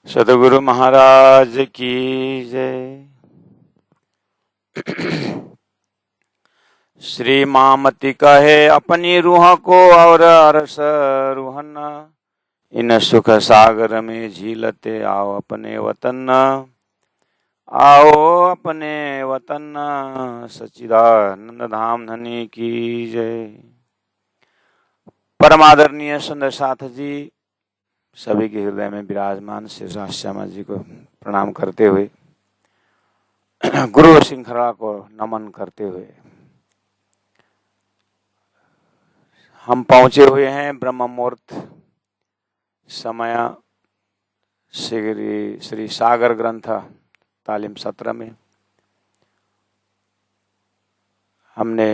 सद्गुरु महाराज की जय। श्री मामति कहे अपनी रूह को और अरस रूहन, इन सुख सागर में झीलते आओ अपने वतन, आओ अपने वतन। सच्चिदानंद धाम धनी की जय। परम आदरणीय सुंदर साथ जी, सभी के हृदय में विराजमान श्री राजश्यामा जी को प्रणाम करते हुए, गुरु श्रृंखला को नमन करते हुए हम पहुंचे हुए हैं ब्रह्म मुहूर्त समय श्री सागर ग्रंथ तालीम सत्र में। हमने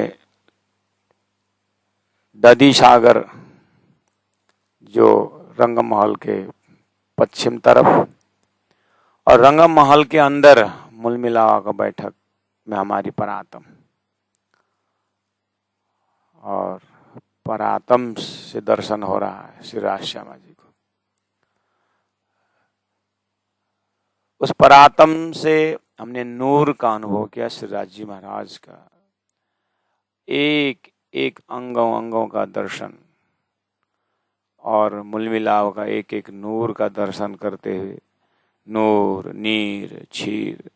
दधी सागर जो रंगम महल के पश्चिम तरफ और रंगम महल के अंदर मूल मिलावा का बैठक में हमारी परातम और परातम से दर्शन हो रहा है श्री राजश्यामा जी को। उस परातम से हमने नूर का अनुभव किया, श्री राज जी महाराज का एक एक अंगों अंगों का दर्शन और मूल मिलाव का एक एक नूर का दर्शन करते हुए नूर, नीर, क्षीर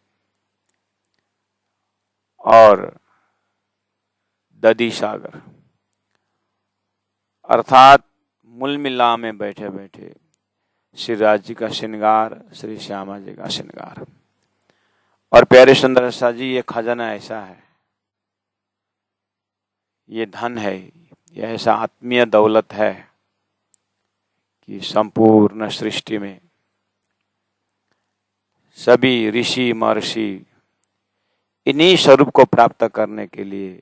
और दधी सागर अर्थात मूल मिला में बैठे बैठे श्री राज जी का श्रृंगार, श्री श्यामा जी का श्रृंगार। और प्यारे सुंदर सा जी, ये खजाना ऐसा है, ये धन है, ये ऐसा आत्मीय दौलत है कि संपूर्ण सृष्टि में सभी ऋषि महर्षि इन्हीं स्वरूप को प्राप्त करने के लिए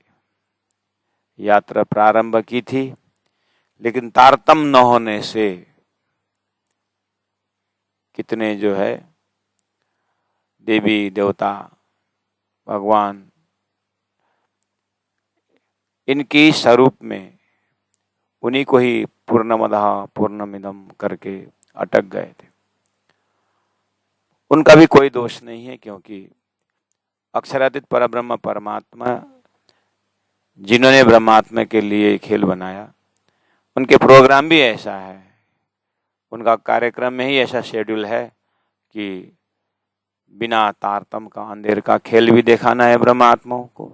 यात्रा प्रारंभ की थी, लेकिन तारतम्य न होने से कितने जो है देवी देवता भगवान इनकी स्वरूप में उन्हीं को ही पूर्णमदः पूर्णमिदम करके अटक गए थे। उनका भी कोई दोष नहीं है, क्योंकि अक्षरातीत परब्रह्म परमात्मा जिन्होंने ब्रह्मात्मा के लिए खेल बनाया, उनके प्रोग्राम भी ऐसा है, उनका कार्यक्रम में ही ऐसा शेड्यूल है कि बिना तारतम का अंधेर का खेल भी दिखाना है ब्रह्मात्माओं को,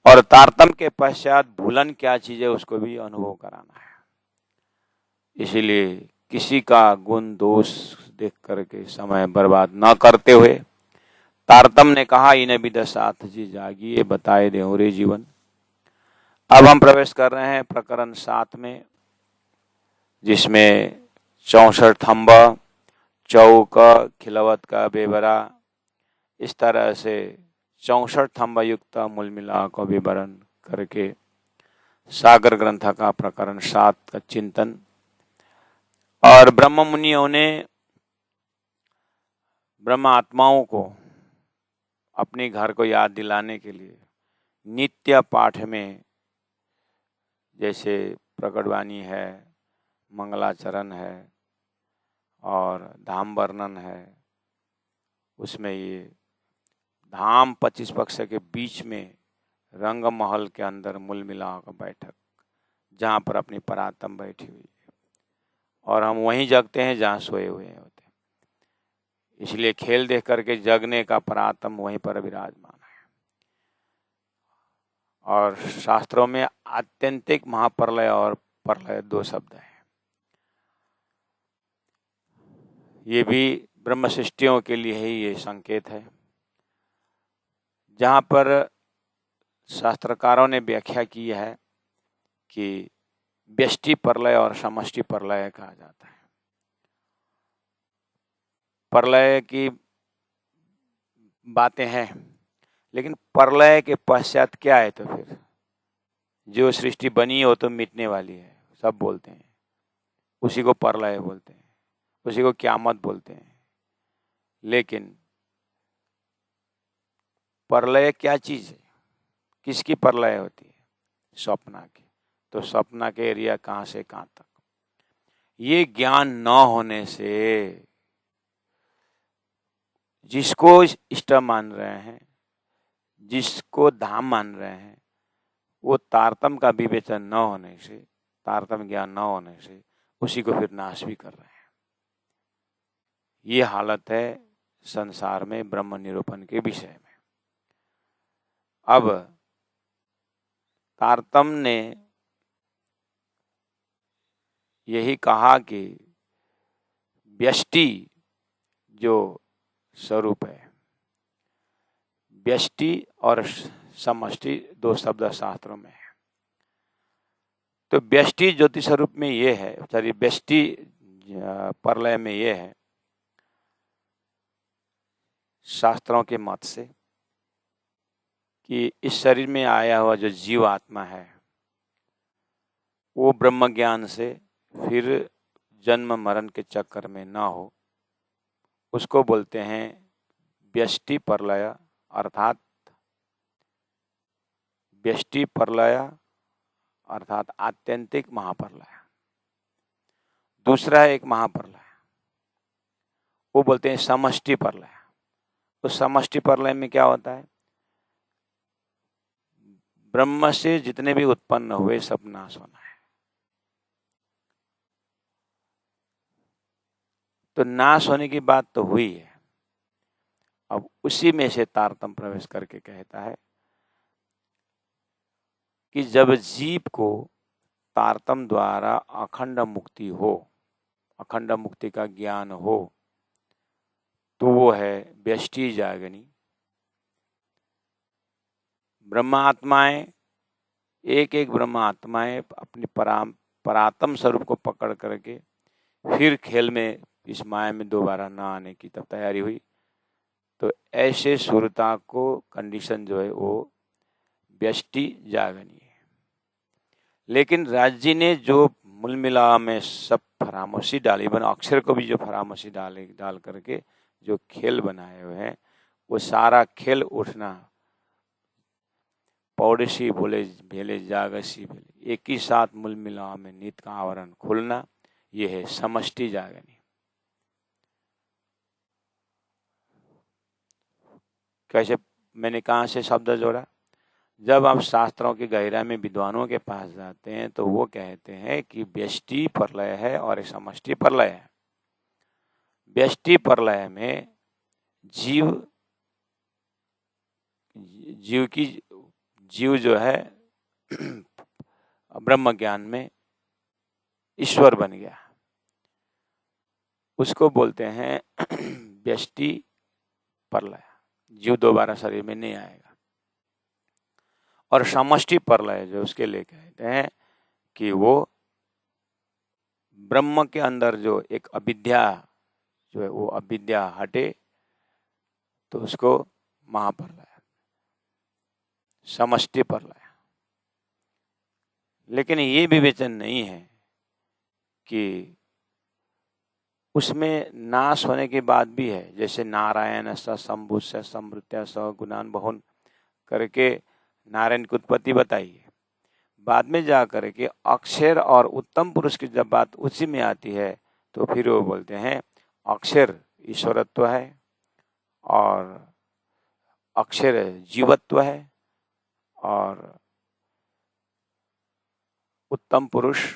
और तारतम के पश्चात भूलन क्या चीज है उसको भी अनुभव कराना है। इसीलिए किसी का गुण दोष देख करके समय बर्बाद न करते हुए तारतम ने कहा, इन विद साथ जी जागिए बताए दे रे जीवन। अब हम प्रवेश कर रहे हैं प्रकरण 7 में, जिसमें 64 थंब, चौक, खिलवत का बेबरा, इस तरह से 64 थंब युक्त मूल मिला का विवरण करके सागर ग्रंथ का प्रकरण 7 का चिंतन। और ब्रह्म मुनियों ने ब्रह्म आत्माओं को अपने घर को याद दिलाने के लिए नित्य पाठ में, जैसे प्रकटवाणी है, मंगलाचरण है और धाम वर्णन है, उसमें ये धाम 25 पक्ष के बीच में रंग महल के अंदर मूल मिलाव का बैठक, जहाँ पर अपनी परात्म बैठी हुई है और हम वहीं जगते हैं जहाँ सोए हुए होते हैं। इसलिए खेल देख करके जगने का परात्म वहीं पर विराजमान है। और शास्त्रों में आत्यंतिक महाप्रलय और प्रलय 2 शब्द हैं। ये भी ब्रह्म सृष्टियों के लिए ही ये संकेत है, जहाँ पर शास्त्रकारों ने व्याख्या की है कि व्यष्टि प्रलय और समष्टि प्रलय कहा जाता है। प्रलय की बातें हैं, लेकिन प्रलय के पश्चात क्या है? तो फिर जो सृष्टि बनी हो तो मिटने वाली है, सब बोलते हैं, उसी को प्रलय बोलते हैं, उसी को क़यामत बोलते हैं। लेकिन प्रलय क्या चीज है? किसकी प्रलय होती है? स्वप्ना की। तो स्वप्ना के एरिया कहाँ से कहाँ तक, ये ज्ञान न होने से जिसको इष्ट मान रहे हैं, जिसको धाम मान रहे हैं, वो तारतम का विवेचन न होने से, तारतम ज्ञान न होने से उसी को फिर नाश भी कर रहे हैं। ये हालत है संसार में ब्रह्म निरूपण के विषय में। अब तारतम ने यही कहा कि व्यष्टि जो स्वरूप है, व्यष्टि और समष्टि दो शब्द शास्त्रों में है। तो व्यष्टि ज्योति स्वरूप में ये है, सॉरी व्यष्टि परलय में ये है शास्त्रों के मत से कि इस शरीर में आया हुआ जो जीव आत्मा है वो ब्रह्म ज्ञान से फिर जन्म मरण के चक्कर में ना हो, उसको बोलते हैं व्यष्टि परलय, अर्थात व्यष्टि परलय अर्थात आत्यंतिक महाप्रलय। दूसरा है एक महाप्रलय, वो बोलते हैं समष्टि प्रलय। तो समष्टि प्रलय में क्या होता है, ब्रह्म से जितने भी उत्पन्न हुए सब नाश होना है। तो नाश होने की बात तो हुई है, अब उसी में से तारतम प्रवेश करके कहता है कि जब जीव को तारतम द्वारा अखंड मुक्ति हो, अखंड मुक्ति का ज्ञान हो, तो वो है व्यष्टि जागनी। ब्रह्मात्माएं, एक एक ब्रह्मात्माएं अपनी परात्म स्वरूप को पकड़ करके फिर खेल में इस माया में दोबारा ना आने की तब तैयारी हुई। तो ऐसे सुरता को कंडीशन जो है वो व्यष्टि जागनी है। लेकिन राज्य ने जो मूल मिला में सब फरामोशी डाली, बना अक्षर को भी जो फरामोशी डाल करके जो खेल बनाए हुए हैं, वो सारा खेल उठना, पौड़सी बोले भेले जागसी भेले, एक ही साथ मूल मिला में नित का आवरण खुलना, ये है समष्टि जागनी। कैसे, मैंने कहाँ से शब्द जोड़ा, जब आप शास्त्रों की गहराई में विद्वानों के पास जाते हैं तो वो कहते हैं कि व्यष्टि प्रलय है और एक समष्टि प्रलय है। व्यष्टि प्रलय में जीव जो है ब्रह्म ज्ञान में ईश्वर बन गया, उसको बोलते हैं व्यष्टि प्रलय। जीव दोबारा शरीर में नहीं आएगा। और समष्टि प्रलय जो उसके लिए कहते हैं कि वो ब्रह्म के अंदर जो एक अविद्या जो है वो अविद्या हटे तो उसको महाप्रलय, समष्टि प्रलय। लेकिन ये विवेचन नहीं है कि उसमें नाश होने के बाद भी है, जैसे नारायण स शंभु से समृत्या स गुणान बहुन करके नारायण की उत्पत्ति बताई है। बाद में जा करके अक्षर और उत्तम पुरुष की जब बात उसी में आती है तो फिर वो बोलते हैं अक्षर ईश्वरत्व है और अक्षर जीवत्व है और उत्तम पुरुष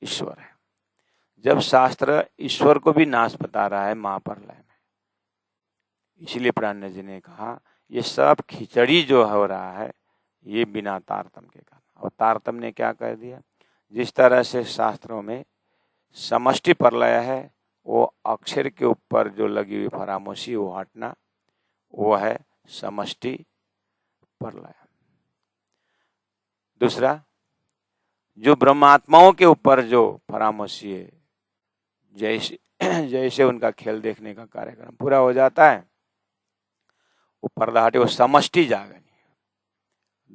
ईश्वर है। जब शास्त्र ईश्वर को भी नाश बता रहा है महाप्रलय में, इसलिए प्राण जी ने कहा ये सब खिचड़ी जो हो रहा है ये बिना तारतम के कारण। और तारतम ने क्या कह दिया, जिस तरह से शास्त्रों में समष्टि प्रलय है वो अक्षर के ऊपर जो लगी हुई फरामोशी वो हटना, वो है समष्टि प्रलय। दूसरा, जो ब्रह्मात्माओं के ऊपर जो फरामोशी है, जैसे जैसे उनका खेल देखने का कार्यक्रम पूरा हो जाता है, वो पर्दा हटे, वो समष्टि जागनी।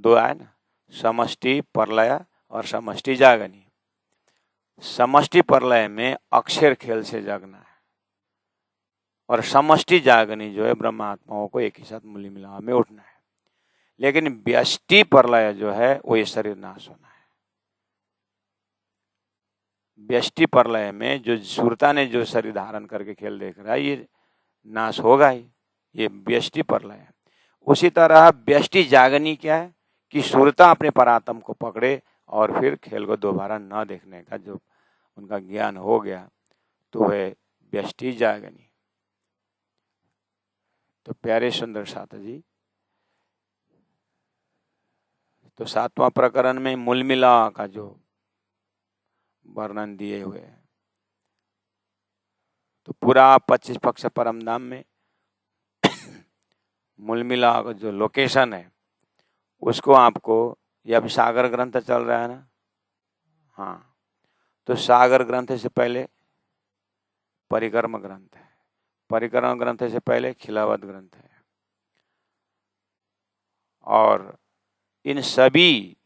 दो आए ना, समष्टि प्रलय और समष्टि जागनी। समष्टि प्रलय में अक्षर खेल से जागना है और समष्टि जागनी जो है ब्रह्मात्माओं को एक ही साथ मूल्य मिलाव में उठना है। लेकिन व्यष्टि प्रलय जो है वो ये शरीर नाश होना है। व्यष्टि प्रलय में जो सुरता ने जो शरीर धारण करके खेल देख रहा है ये नाश होगा ही, ये व्यष्टि प्रलय है। उसी तरह व्यष्टि जागनी क्या है कि सुरता अपने परात्म को पकड़े और फिर खेल को दोबारा न देखने का जो उनका ज्ञान हो गया तो वह व्यष्टि जागनी। तो प्यारे सुंदर साथ जी, तो 7वां प्रकरण में मूल मिला का जो वर्णन दिए हुए हैं, तो पूरा 25 पक्ष परम धाम में मूल मिला का जो लोकेशन है उसको आपको, ये अभी सागर ग्रंथ चल रहा है ना, हाँ, तो सागर ग्रंथ से पहले परिक्रम ग्रंथ है, परिक्रम ग्रंथ से पहले खिलावत ग्रंथ है, और इन सभी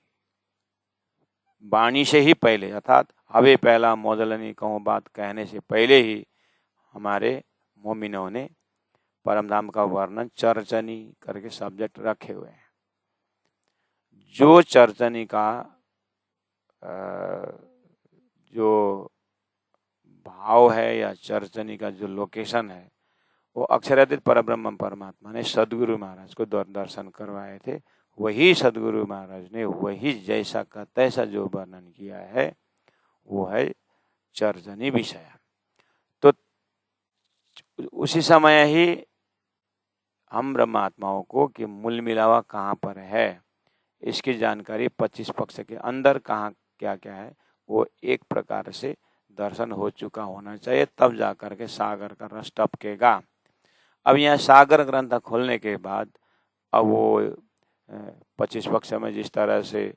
वाणी से ही पहले अर्थात हवे पहला मोदलनी कहूँ बात कहने से पहले ही हमारे मोमिनों ने परमधाम का वर्णन चर्चनी करके सब्जेक्ट रखे हुए हैं। जो चर्चनी का जो भाव है या चर्चनी का जो लोकेशन है वो अक्षरातीत परब्रह्म परमात्मा ने सदगुरु महाराज को दर्शन करवाए थे। वही सदगुरु महाराज ने वही जैसा का तैसा जो वर्णन किया है वो है चर्चनी विषय। तो उसी समय ही हम ब्रह्मात्माओं को कि मूल मिलावा कहाँ पर है इसकी जानकारी 25 पक्ष के अंदर कहाँ क्या क्या है वो एक प्रकार से दर्शन हो चुका होना चाहिए, तब जाकर के सागर का रस टपकेगा। अब यहाँ सागर ग्रंथ खोलने के बाद अब वो 25 पक्ष में जिस तरह से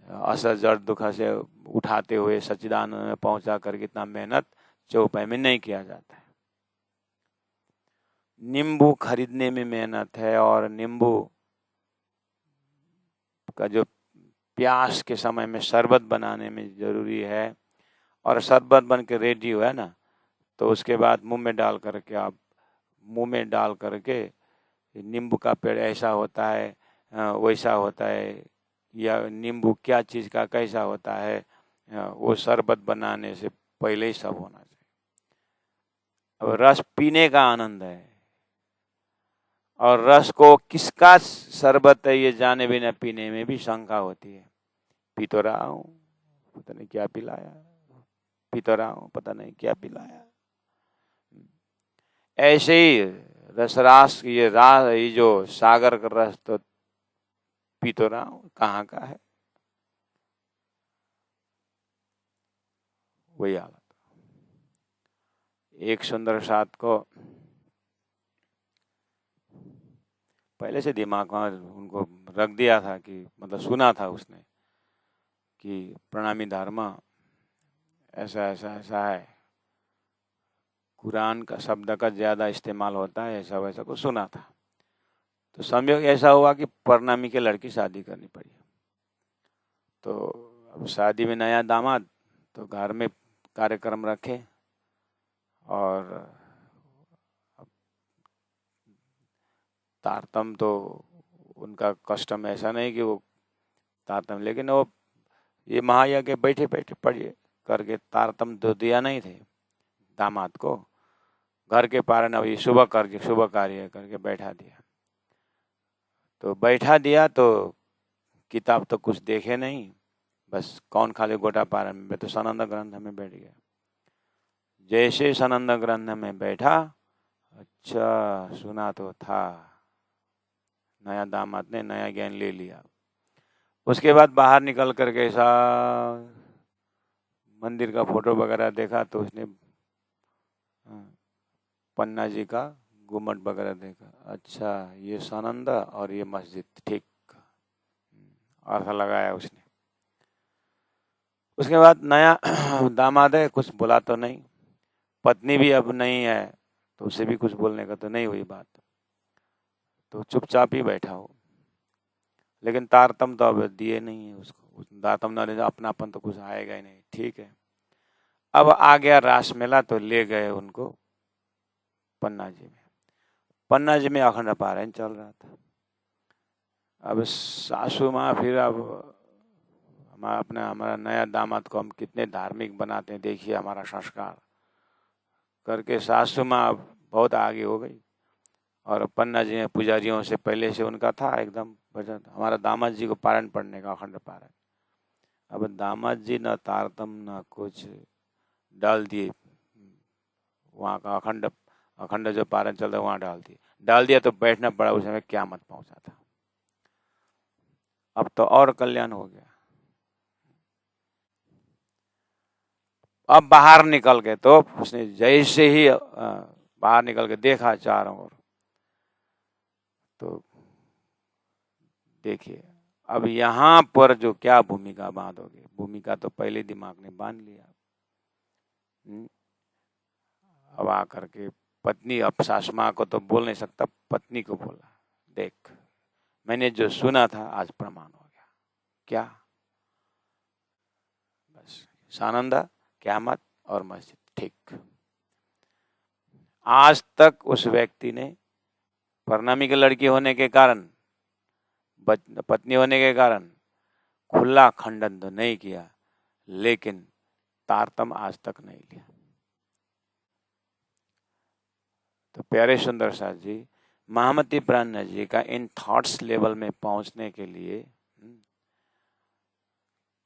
असर जड़ दुख से उठाते हुए सच्चिदानंद में पहुंचा कर कितना मेहनत चौपाई में नहीं किया जाता है। नींबू खरीदने में मेहनत है और नींबू का जो प्यास के समय में शरबत बनाने में जरूरी है, और शरबत बन के रेडी हुआ है ना तो उसके बाद मुंह में डाल करके आप मुंह में डाल करके नींबू का पेड़ ऐसा होता है वैसा होता है या नींबू क्या चीज़ का कैसा होता है वो शरबत बनाने से पहले ही सब होना चाहिए। अब रस पीने का आनंद है और रस को किसका शरबत है ये जाने बिना पीने में भी शंका होती है। पी तो रहा हूँ पता नहीं क्या पिलाया, पी तो रहा हूँ पता नहीं क्या पिलाया। ऐसे ही रसरास ये जो सागर का रस तो पी तो रहा हूँ कहाँ का है, वही हालत। एक सुंदर साथ को पहले से दिमाग में उनको रख दिया था कि मतलब सुना था उसने कि प्रणामी धर्म ऐसा ऐसा ऐसा है, कुरान का शब्द का ज़्यादा इस्तेमाल होता है, ऐसा वैसा को सुना था। तो संयोग ऐसा हुआ कि प्रणामी के लड़की शादी करनी पड़ी। तो अब शादी में नया दामाद तो घर में कार्यक्रम रखे और तारतम तो उनका कस्टम ऐसा नहीं कि वो तारतम, लेकिन वो ये महायज्ञ बैठे बैठे पढ़िए करके तारतम तो दिया नहीं थे दामाद को, घर के पारण अब ये शुभ कार्य करके बैठा दिया। तो बैठा दिया तो किताब तो कुछ देखे नहीं, बस कौन खाली गोटा पारण में तो सनंद ग्रंथ में बैठ गया। जैसे सनंद ग्रंथ में बैठा, अच्छा सुना तो था, नया दामाद ने नया ज्ञान ले लिया। उसके बाद बाहर निकल कर के ऐसा मंदिर का फोटो वगैरह देखा तो उसने पन्ना जी का गुम्बद वगैरह देखा, अच्छा ये सनंद और ये मस्जिद, ठीक अर्थ लगाया उसने। उसके बाद नया दामाद है, कुछ बोला तो नहीं, पत्नी भी अब नहीं है तो उसे भी कुछ बोलने का तो नहीं हुई बात, तो चुपचाप ही बैठा हो। लेकिन तारतम तो अब दिए नहीं है उसको, तारतम न दे अपनापन तो कुछ आएगा ही नहीं, ठीक है। अब आ गया रास मेला तो ले गए उनको पन्ना जी में। पन्ना जी में अखंड पारायण चल रहा था। अब सासू माँ फिर अब हमारा नया दामाद को हम कितने धार्मिक बनाते हैं, देखिए हमारा संस्कार करके सासू माँ बहुत आगे हो गई। और पन्ना जी पुजारियों से पहले से उनका था एकदम भजन। हमारा दामाद जी को पारण पढ़ने का, अखंड पारण। अब दामाद जी न तारतम न कुछ डाल दिए, वहाँ का अखंड अखंड जो पारण चल रहा है वहाँ डाल दिया तो बैठना पड़ा। उस समय क़यामत पहुंचा था। अब तो और कल्याण हो गया। अब बाहर निकल के तो उसने जैसे ही बाहर निकल के देखा चारों ओर, तो देखिए अब यहाँ पर जो क्या भूमिका बांधोगे, भूमिका तो पहले दिमाग ने बांध लिया। अब आकर के पत्नी, अब सास माँ को तो बोल नहीं सकता, पत्नी को बोला, देख मैंने जो सुना था आज प्रमाण हो गया। क्या? बस सानंदा, क़यामत और मस्जिद। ठीक। आज तक उस व्यक्ति ने परनामी की लड़की होने के कारण, पत्नी होने के कारण खुला खंडन तो नहीं किया, लेकिन तारतम आज तक नहीं लिया। तो प्यारे सुंदर साथ जी, महामती प्राण जी का इन थॉट्स लेवल में पहुंचने के लिए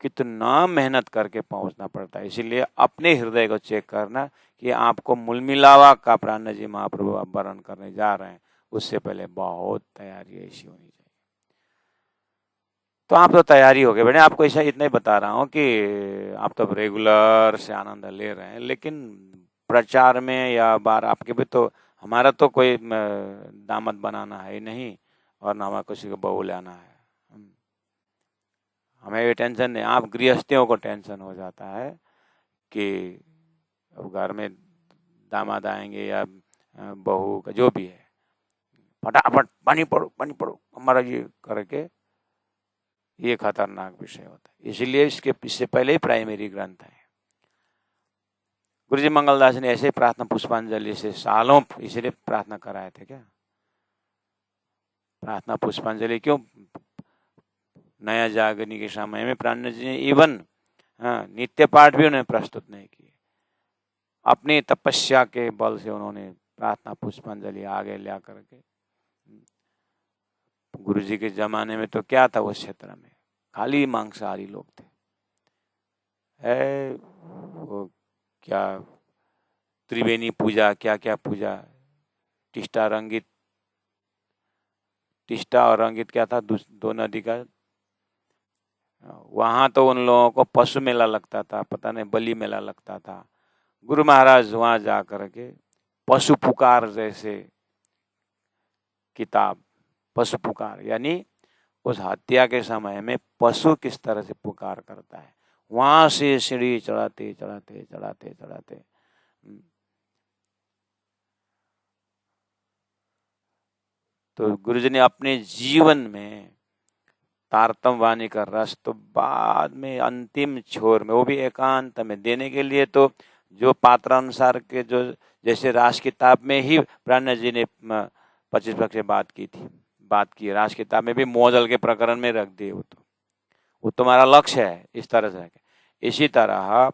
कितना मेहनत करके पहुंचना पड़ता है। इसीलिए अपने हृदय को चेक करना कि आपको मूलमिलावा का प्राण जी महाप्रभु आप वर्णन करने जा रहे हैं, उससे पहले बहुत तैयारी ऐसी होनी चाहिए। तो आप तो तैयारी हो गए बेटे। आपको ऐसा इतना ही बता रहा हूँ कि आप तो रेगुलर से आनंद ले रहे हैं, लेकिन प्रचार में या बार आपके भी तो, हमारा तो कोई दामद बनाना है ही नहीं और ना हमारा किसी को बहू लाना है। हमें ये टेंशन नहीं। आप गृहस्थियों को टेंशन हो जाता है कि अब घर में दामाद आएंगे या बहू का जो भी है, फटाफट पानी पड़ो हमारा ये करके, ये खतरनाक विषय होता है। इसीलिए इससे पहले ही प्राइमरी ग्रंथ है। गुरुजी मंगलदास ने ऐसे प्रार्थना पुष्पांजलि से सालों इसलिए प्रार्थना कराए थे। क्या प्रार्थना पुष्पांजलि क्यों? नया जागरणी के समय में प्राण जी ने इवन नित्य पाठ भी उन्हें प्रस्तुत नहीं किए। अपनी तपस्या के बल से उन्होंने प्रार्थना पुष्पांजलि आगे ला करके, गुरुजी के जमाने में तो क्या था, उस क्षेत्र में खाली मांसाहारी लोग थे। वो क्या त्रिवेणी पूजा, क्या क्या पूजा, टिष्टा रंगित, टिष्टा और रंगित क्या था, दो नदी का, वहां तो उन लोगों को पशु मेला लगता था, पता नहीं बलि मेला लगता था। गुरु महाराज वहां जा करके पशु पुकार जैसे किताब, पशु पुकार यानी उस हत्या के समय में पशु किस तरह से पुकार करता है, वहां से सीढ़ी चढ़ाते चढ़ाते चढ़ाते चढ़ाते तो गुरुजी ने अपने जीवन में तारतम वाणी का रस तो बाद में अंतिम छोर में, वो भी एकांत में देने के लिए, तो जो पात्रानुसार के जो जैसे रास किताब में ही प्राण जी ने 25 पक्ष से बात की रास किताब में भी मोजल के प्रकरण में रख दिए। वो तुम्हारा लक्ष्य है इस तरह से। इसी तरह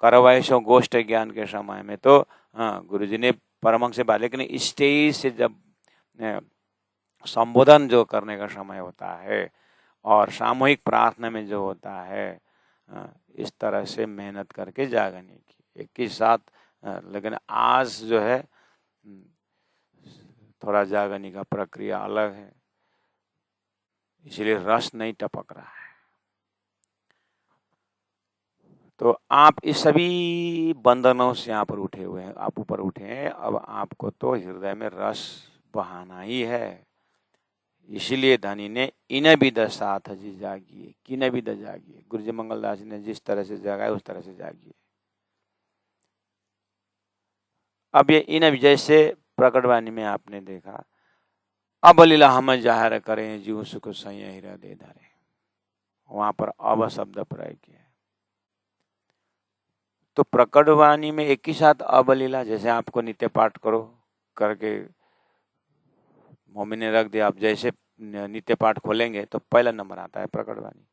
करवैसो गोष्ठ ज्ञान के समय में तो गुरुजी ने परमहंस से बात, लेकिन स्टेज से जब संबोधन जो करने का समय होता है और सामूहिक प्रार्थना में जो होता है, इस तरह से मेहनत करके जागने की एक ही साथ। लेकिन आज जो है थोड़ा जागने का प्रक्रिया अलग है, इसलिए रस नहीं टपक रहा है। तो आप इस सभी बंधनों से यहाँ पर उठे हुए हैं, आप ऊपर उठे हैं। अब आपको तो हृदय में रस बहाना ही है। इसीलिए धनी ने इन विद साथ जी जागिए, किन विद जागिए। गुरुजी मंगलदास ने जिस तरह से जगाए उस तरह से जागिए। अब ये इन जैसे प्रकटवाणी में आपने देखा, अब लीला हम जाहिर करें जीव सुख सही हृदय धरे, वहां पर अब शब्द प्रयोग किया है। तो प्रकटवाणी में एक ही साथ अब लीला, जैसे आपको नित्य पाठ करो करके मम्मी ने रख दिया, आप जैसे नित्य पाठ खोलेंगे तो पहला नंबर आता है प्रकटवाणी।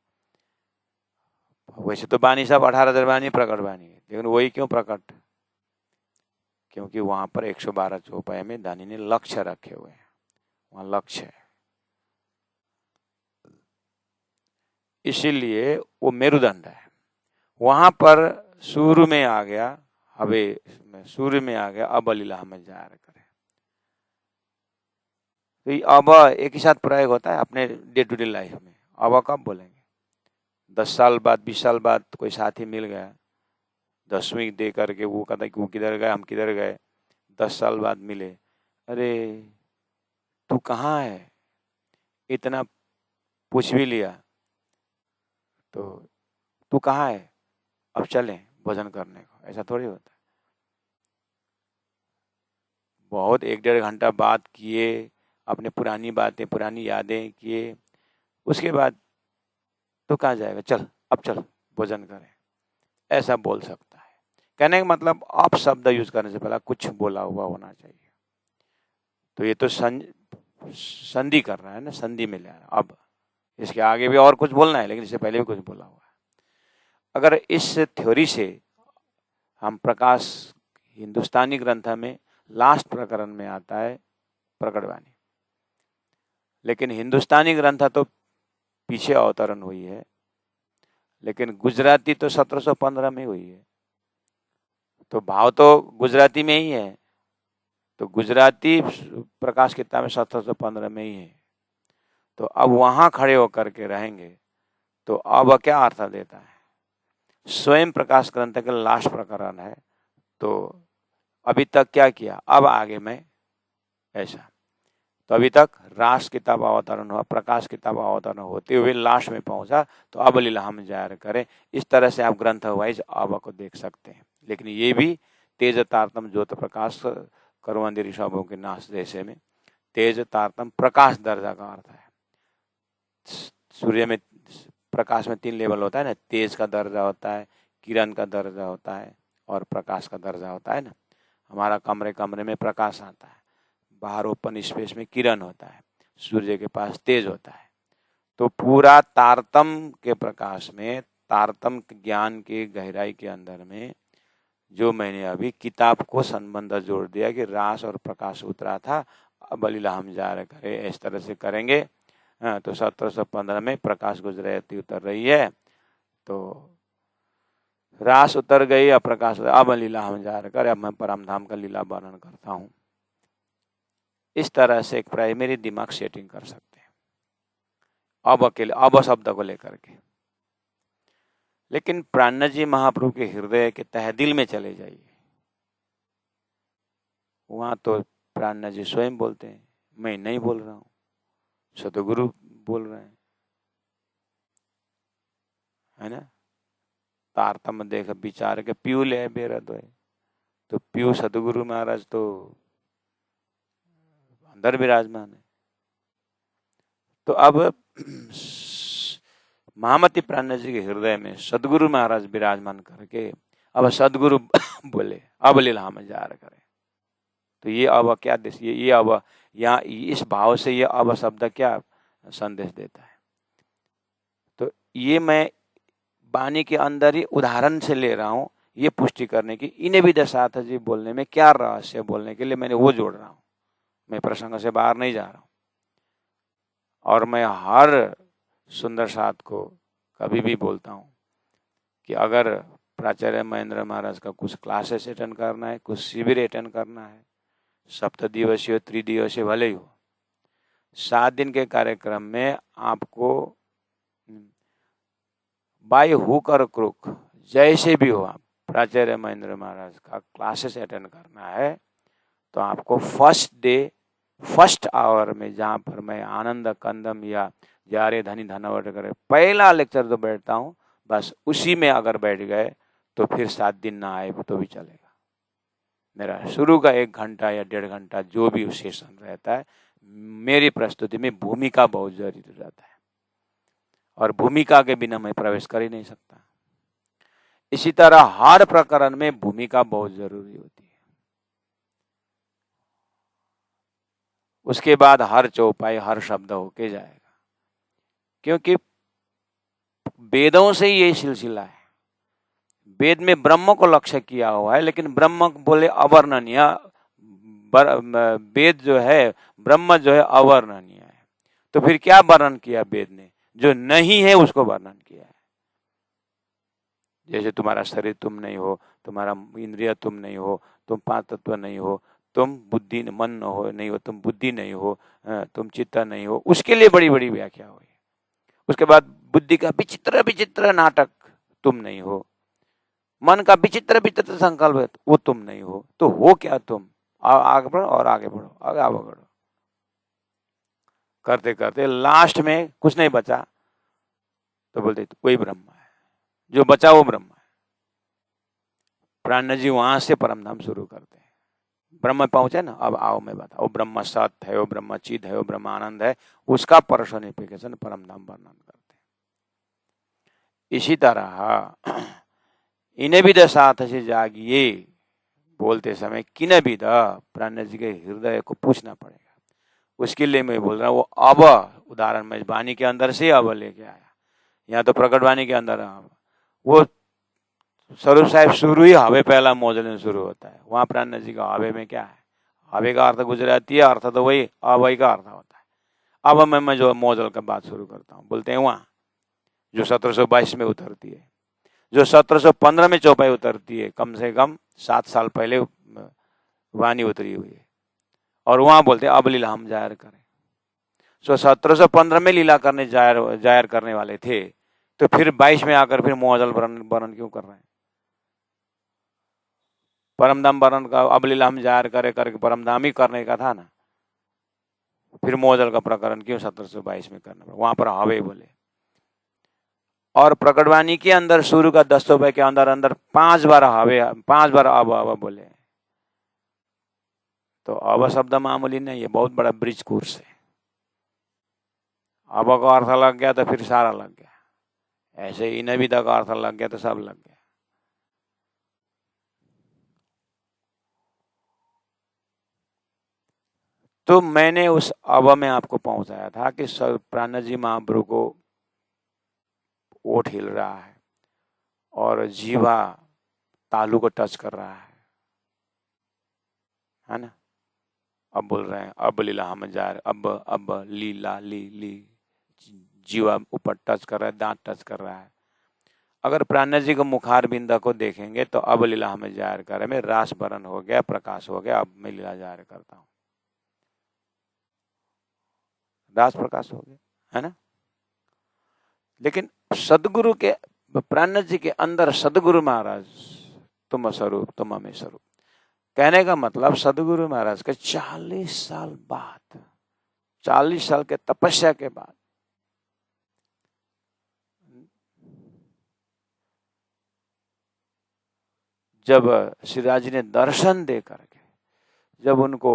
वैसे तो बानी सब 18,000 बानी प्रकटवाणी है, लेकिन वही क्यों प्रकट? क्योंकि वहां पर 112 चौपाई में दानी ने लक्ष्य रखे हुए हैं, वहां लक्ष्य है, इसीलिए वो मेरुदंड है। वहां पर शुरू में आ गया, हवे सूर्य में आ गया, अब लीला में जार करे। तो ये अब एक ही साथ प्रयोग होता है अपने डे टू डे लाइफ में। अब कब बोलेंगे? 10 साल बाद, 20 साल बाद कोई साथी मिल गया, 10वीं दे करके वो कहता है कि वो किधर गए, हम किधर गए, 10 साल बाद मिले, अरे तू कहाँ है, इतना पूछ भी लिया, तो तू कहाँ है, अब चलें भोजन करने को, ऐसा थोड़ी होता है। बहुत 1-1.5 घंटा बात किए, अपने पुरानी बातें, पुरानी यादें किए, उसके बाद तो कहाँ जाएगा, चल अब चल भोजन करें, ऐसा बोल सकता है। कहने का मतलब आप शब्द यूज करने से पहले कुछ बोला हुआ होना चाहिए। तो ये तो संधि कर रहा है ना, संधि में ले रहा है। अब इसके आगे भी और कुछ बोलना है, लेकिन इससे पहले भी कुछ बोला हुआ है। अगर इस थ्योरी से हम प्रकाश, हिंदुस्तानी ग्रंथ में लास्ट प्रकरण में आता है प्रकटवाणी, लेकिन हिंदुस्तानी ग्रंथ तो पीछे अवतरण हुई है, लेकिन गुजराती तो 1715 में हुई है, तो भाव तो गुजराती में ही है, तो गुजराती प्रकाश किताब में 1715 में ही है। तो अब वहां खड़े होकर के रहेंगे तो अब क्या अर्थ देता है? स्वयं प्रकाश ग्रंथ का लास्ट प्रकरण है, तो अभी तक क्या किया, अब आगे मैं ऐसा। तो अभी तक रास किताब अवतरण हुआ, प्रकाश किताब अवतरण होते हुए लास्ट में पहुंचा, तो अब लीला हम जाहिर करें। इस तरह से आप ग्रंथ वाइज अब को देख सकते हैं। लेकिन ये भी तेज तारतम ज्योत प्रकाश करवंदी ऋषभों के नाश जैसे में तेज तारतम प्रकाश दर्जा का अर्थ है। सूर्य में प्रकाश में 3 लेवल होता है ना, तेज का दर्जा होता है, किरण का दर्जा होता है और प्रकाश का दर्जा होता है ना। हमारा कमरे में प्रकाश आता है, बाहर ओपन स्पेस में किरण होता है, सूर्य के पास तेज होता है। तो पूरा तारतम के प्रकाश में, तारतम ज्ञान के गहराई के अंदर में जो मैंने अभी किताब को संबंध जोड़ दिया कि रास और प्रकाश उतरा था, अब लीला हम जा रहे करें, इस तरह से करेंगे। हाँ, तो 1715 में प्रकाश गुजराती उतर रही है, तो रास उतर गई, अब प्रकाश, अब लीला हम जा रहे करें, अब मैं परमधाम का लीला वर्णन करता हूँ। इस तरह से एक प्राइमरी दिमाग सेटिंग कर सकते हैं अब अकेले, अब शब्द को लेकर के। लेकिन प्राणनाथ जी महाप्रभु के हृदय के तहदिल में चले जाइए, वहां तो प्राणनाथ जी स्वयं बोलते हैं, मैं नहीं बोल रहा हूं, सतगुरु बोल रहे हैं, है ना। तारतम देख विचार के पीयू ले बेरद है, तो पीयू सतगुरु महाराज तो अंदर विराजमान है। तो अब महामती प्राणनाथ जी के हृदय में सदगुरु महाराज विराजमान करके अब सदगुरु बोले, अब लीला हम जार करें। तो ये अब क्या ये अब यहाँ इस भाव से ये अब शब्द क्या संदेश देता है? तो ये मैं वाणी के अंदर ही उदाहरण से ले रहा हूं, ये पुष्टि करने की, इन्हें भी दशार्थ जी बोलने में क्या रहस्य बोलने के लिए मैंने वो जोड़ रहा हूं। मैं प्रसंग से बाहर नहीं जा रहा हूं। और मैं हर सुंदर साथ को कभी भी बोलता हूं कि अगर प्राचार्य महेंद्र महाराज का कुछ क्लासेस अटेंड करना है, कुछ शिविर अटेंड करना है, 7 दिवसीय 3 दिवसीय भले ही हो, 7 दिन के कार्यक्रम में आपको बाय हुक और क्रुक जैसे भी हो आप प्राचार्य महेंद्र महाराज का क्लासेस अटेंड करना है, तो आपको फर्स्ट डे फर्स्ट आवर में, जहाँ पर मैं आनंद कंदम या जारे धनी धनावट करे पहला लेक्चर जो बैठता हूँ, बस उसी में अगर बैठ गए तो फिर 7 दिन ना आए तो भी चलेगा। मेरा शुरू का 1 घंटा या 1.5 घंटा जो भी सेशन रहता है, मेरी प्रस्तुति में भूमिका बहुत जरूरी रहता है, और भूमिका के बिना मैं प्रवेश कर ही नहीं सकता। इसी तरह हर प्रकरण में भूमिका बहुत जरूरी होती है। उसके बाद हर चौपाई, हर शब्द होके जाएगा, क्योंकि वेदों से ही ये सिलसिला है। वेद में ब्रह्म को लक्ष्य किया हुआ है, लेकिन ब्रह्म बोले अवर्णनीय। वेद जो है, ब्रह्म जो है अवर्णनीय है। तो फिर क्या वर्णन किया वेद ने? जो नहीं है उसको वर्णन किया है। जैसे तुम्हारा शरीर तुम नहीं हो, तुम्हारा इंद्रिय तुम नहीं हो, तुम पांच तत्व नहीं हो, तुम बुद्धि मन नहीं हो, तुम बुद्धि नहीं हो, तुम चित्त नहीं हो, उसके लिए बड़ी बड़ी व्याख्या हुई। उसके बाद बुद्धि का विचित्र विचित्र नाटक, तुम नहीं हो। मन का विचित्र विचित्र संकल्प, वो तुम नहीं हो। तो हो क्या तुम? आगे बढ़ो और आगे बढ़ो, आगे बढ़ो, करते करते लास्ट में कुछ नहीं बचा, तो बोलते वही ब्रह्म है, जो बचा वो ब्रह्म है। प्राण जी वहां से परमधाम शुरू करते हैं। ब्रह्म पहुंचे ना, अब आओ मैं बताओ, ब्रह्म सत्य है, वो ब्रह्म चिद है, वो ब्रह्म आनंद है, उसका पर्सोनिफिकेशन परमधाम वर्णन करते हैं। इसी तरह इन्हें भी साथ से जागिए बोलते समय किन विध, प्राण जी के हृदय को पूछना पड़ेगा। उसके लिए मैं बोल रहा हूँ, वो अब उदाहरण में वाणी के अंदर से अब लेके आया, यहाँ तो प्रकट वाणी के अंदर वो स्वरूप साहिब शुरू ही हवे पहला मोजल में शुरू होता है। वहां प्राण जी का हवे में क्या है? हवे का अर्थ गुजराती है, अर्थ तो वही अवय का अर्थ होता है। अब मैं जो मोजल का बात शुरू करता हूँ, बोलते हैं वहां जो 1722 में उतरती है, जो 1715 में चौपाई उतरती है, कम से कम 7 साल पहले वाणी उतरी हुई है। और वहां बोलते हैं अब लीला हम जाहिर करें। 1715 में लीला करने जाहिर करने वाले थे, तो फिर 22 में आकर फिर मोजल वर्णन क्यों कर रहे हैं? परमधाम वर्णन का अब लीला हम जाहिर करे करके परमधाम ही करने का था ना, फिर मोजल का प्रकरण क्यों 1722 में करना पड़ा? वहां पर हवे बोले। और प्रकटवाणी के अंदर शुरू का 10 रुपए के अंदर अंदर 5 बार हवे, 5 बार अब बोले। तो अब शब्द मामूली नहीं है, बहुत बड़ा ब्रिज कोर्स है। अब का अर्थ लग गया तो फिर सारा लग गया। ऐसे ही नविदा का अर्थ लग गया तो सब लग गया। तो मैंने उस अब में आपको पहुंचाया था कि प्राण जी महाप्रभु को ओठ हिल रहा है और जीवा तालू को टच कर रहा है ना? अब बोल रहे हैं अब लीला हम जा रहे, अब लीला ली जीवा ऊपर टच कर रहा है, दांत टच कर रहा है। अगर प्राण जी को मुखार बिंदा को देखेंगे तो अब लीला हमें जाहिर करे में रास बरन हो गया, प्रकाश हो गया, अब मैं लीला जाहिर करता हूँ, रास प्रकाश हो गया, है ना? लेकिन सदगुरु के, प्राण जी के अंदर सदगुरु महाराज तुम स्वरूप, तुम हमें स्वरूप, कहने का मतलब सदगुरु महाराज के 40 साल बाद, 40 साल के तपस्या के बाद जब श्रीराज जी ने दर्शन दे करके, जब उनको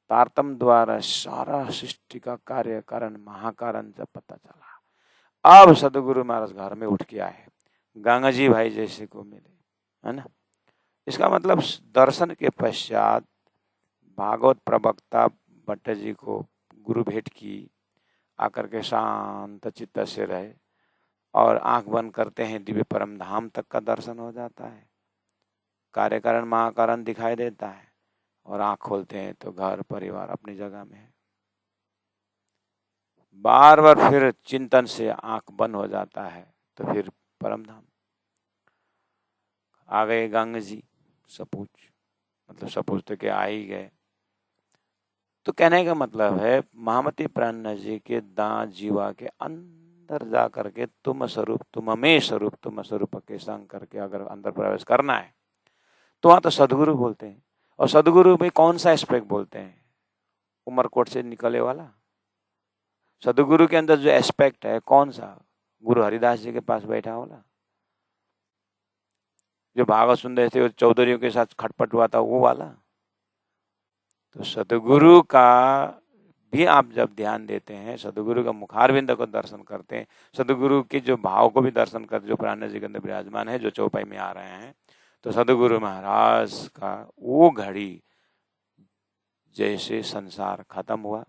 तारतम द्वारा सारा सृष्टि का कार्य कारण महाकारण जब पता चला, अब सदगुरु महाराज घर में उठ के आए, गंगा जी भाई जैसे को मिले, है ना? इसका मतलब दर्शन के पश्चात भागवत प्रवक्ता भट्ट जी को गुरु भेंट की, आकर के शांत चित्त से रहे और आंख बंद करते हैं, दिव्य परम धाम तक का दर्शन हो जाता है, कार्य कारण महाकारण दिखाई देता है, और आंख खोलते हैं तो घर परिवार अपनी जगह में है। बार बार फिर चिंतन से आंख बंद हो जाता है तो फिर परम धाम आ गए। गंगा जी सपूज, मतलब सपूज तो क्या आ ही गए। तो कहने का मतलब है महामती प्राण जी के दांत जीवा के अंदर जा करके तुम स्वरूप, तुम में स्वरूप, तुम स्वरूप के संग करके अगर अंदर प्रवेश करना है तो वहां तो सदगुरु बोलते हैं। और सदगुरु में कौन सा एस्पेक्ट बोलते हैं? उमरकोट से निकले वाला सदगुरु के अंदर जो एस्पेक्ट है कौन सा? गुरु हरिदास जी के पास बैठा वाला, जो भागवत सुन रहे थे, चौधरियों के साथ खटपट हुआ था, वो वाला। तो सदगुरु का भी आप जब ध्यान देते हैं, सदगुरु का मुखारविंद को दर्शन करते हैं, सदगुरु के जो भाव को भी दर्शन करते, जो प्राण जी के अंदर विराजमान है, जो चौपाई में आ रहे हैं, तो सदगुरु महाराज का वो घड़ी जैसे संसार खत्म हुआ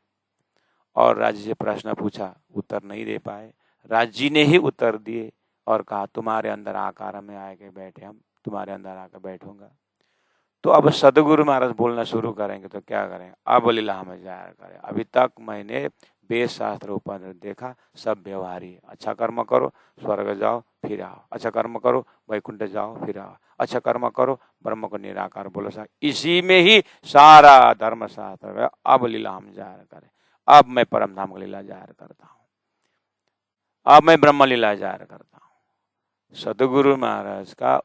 और राज जी से प्रश्न पूछा, उत्तर नहीं दे पाए, राज जी ने ही उत्तर दिए और कहा तुम्हारे अंदर आकार में आके बैठे, हम तुम्हारे अंदर आकर बैठूंगा। तो अब सदगुरु महाराज बोलना शुरू करेंगे तो क्या करें, अब लीला हमें जाहिर करें। अभी तक मैंने वेद शास्त्र उपनिषद देखा, सब व्यवहारी। अच्छा कर्म करो स्वर्ग जाओ फिर आओ, अच्छा कर्म करो वैकुंठ जाओ फिर आओ, अच्छा कर्म करो ब्रह्म को निराकार बोलो सा, इसी में ही सारा धर्म शास्त्र है। अब लीला हम जाहिर करें, अब मैं परम धाम की लीला जाहिर करता हूँ, अब मैं ब्रह्म लीला जाहिर करता हूँ। सदगुरु महाराज का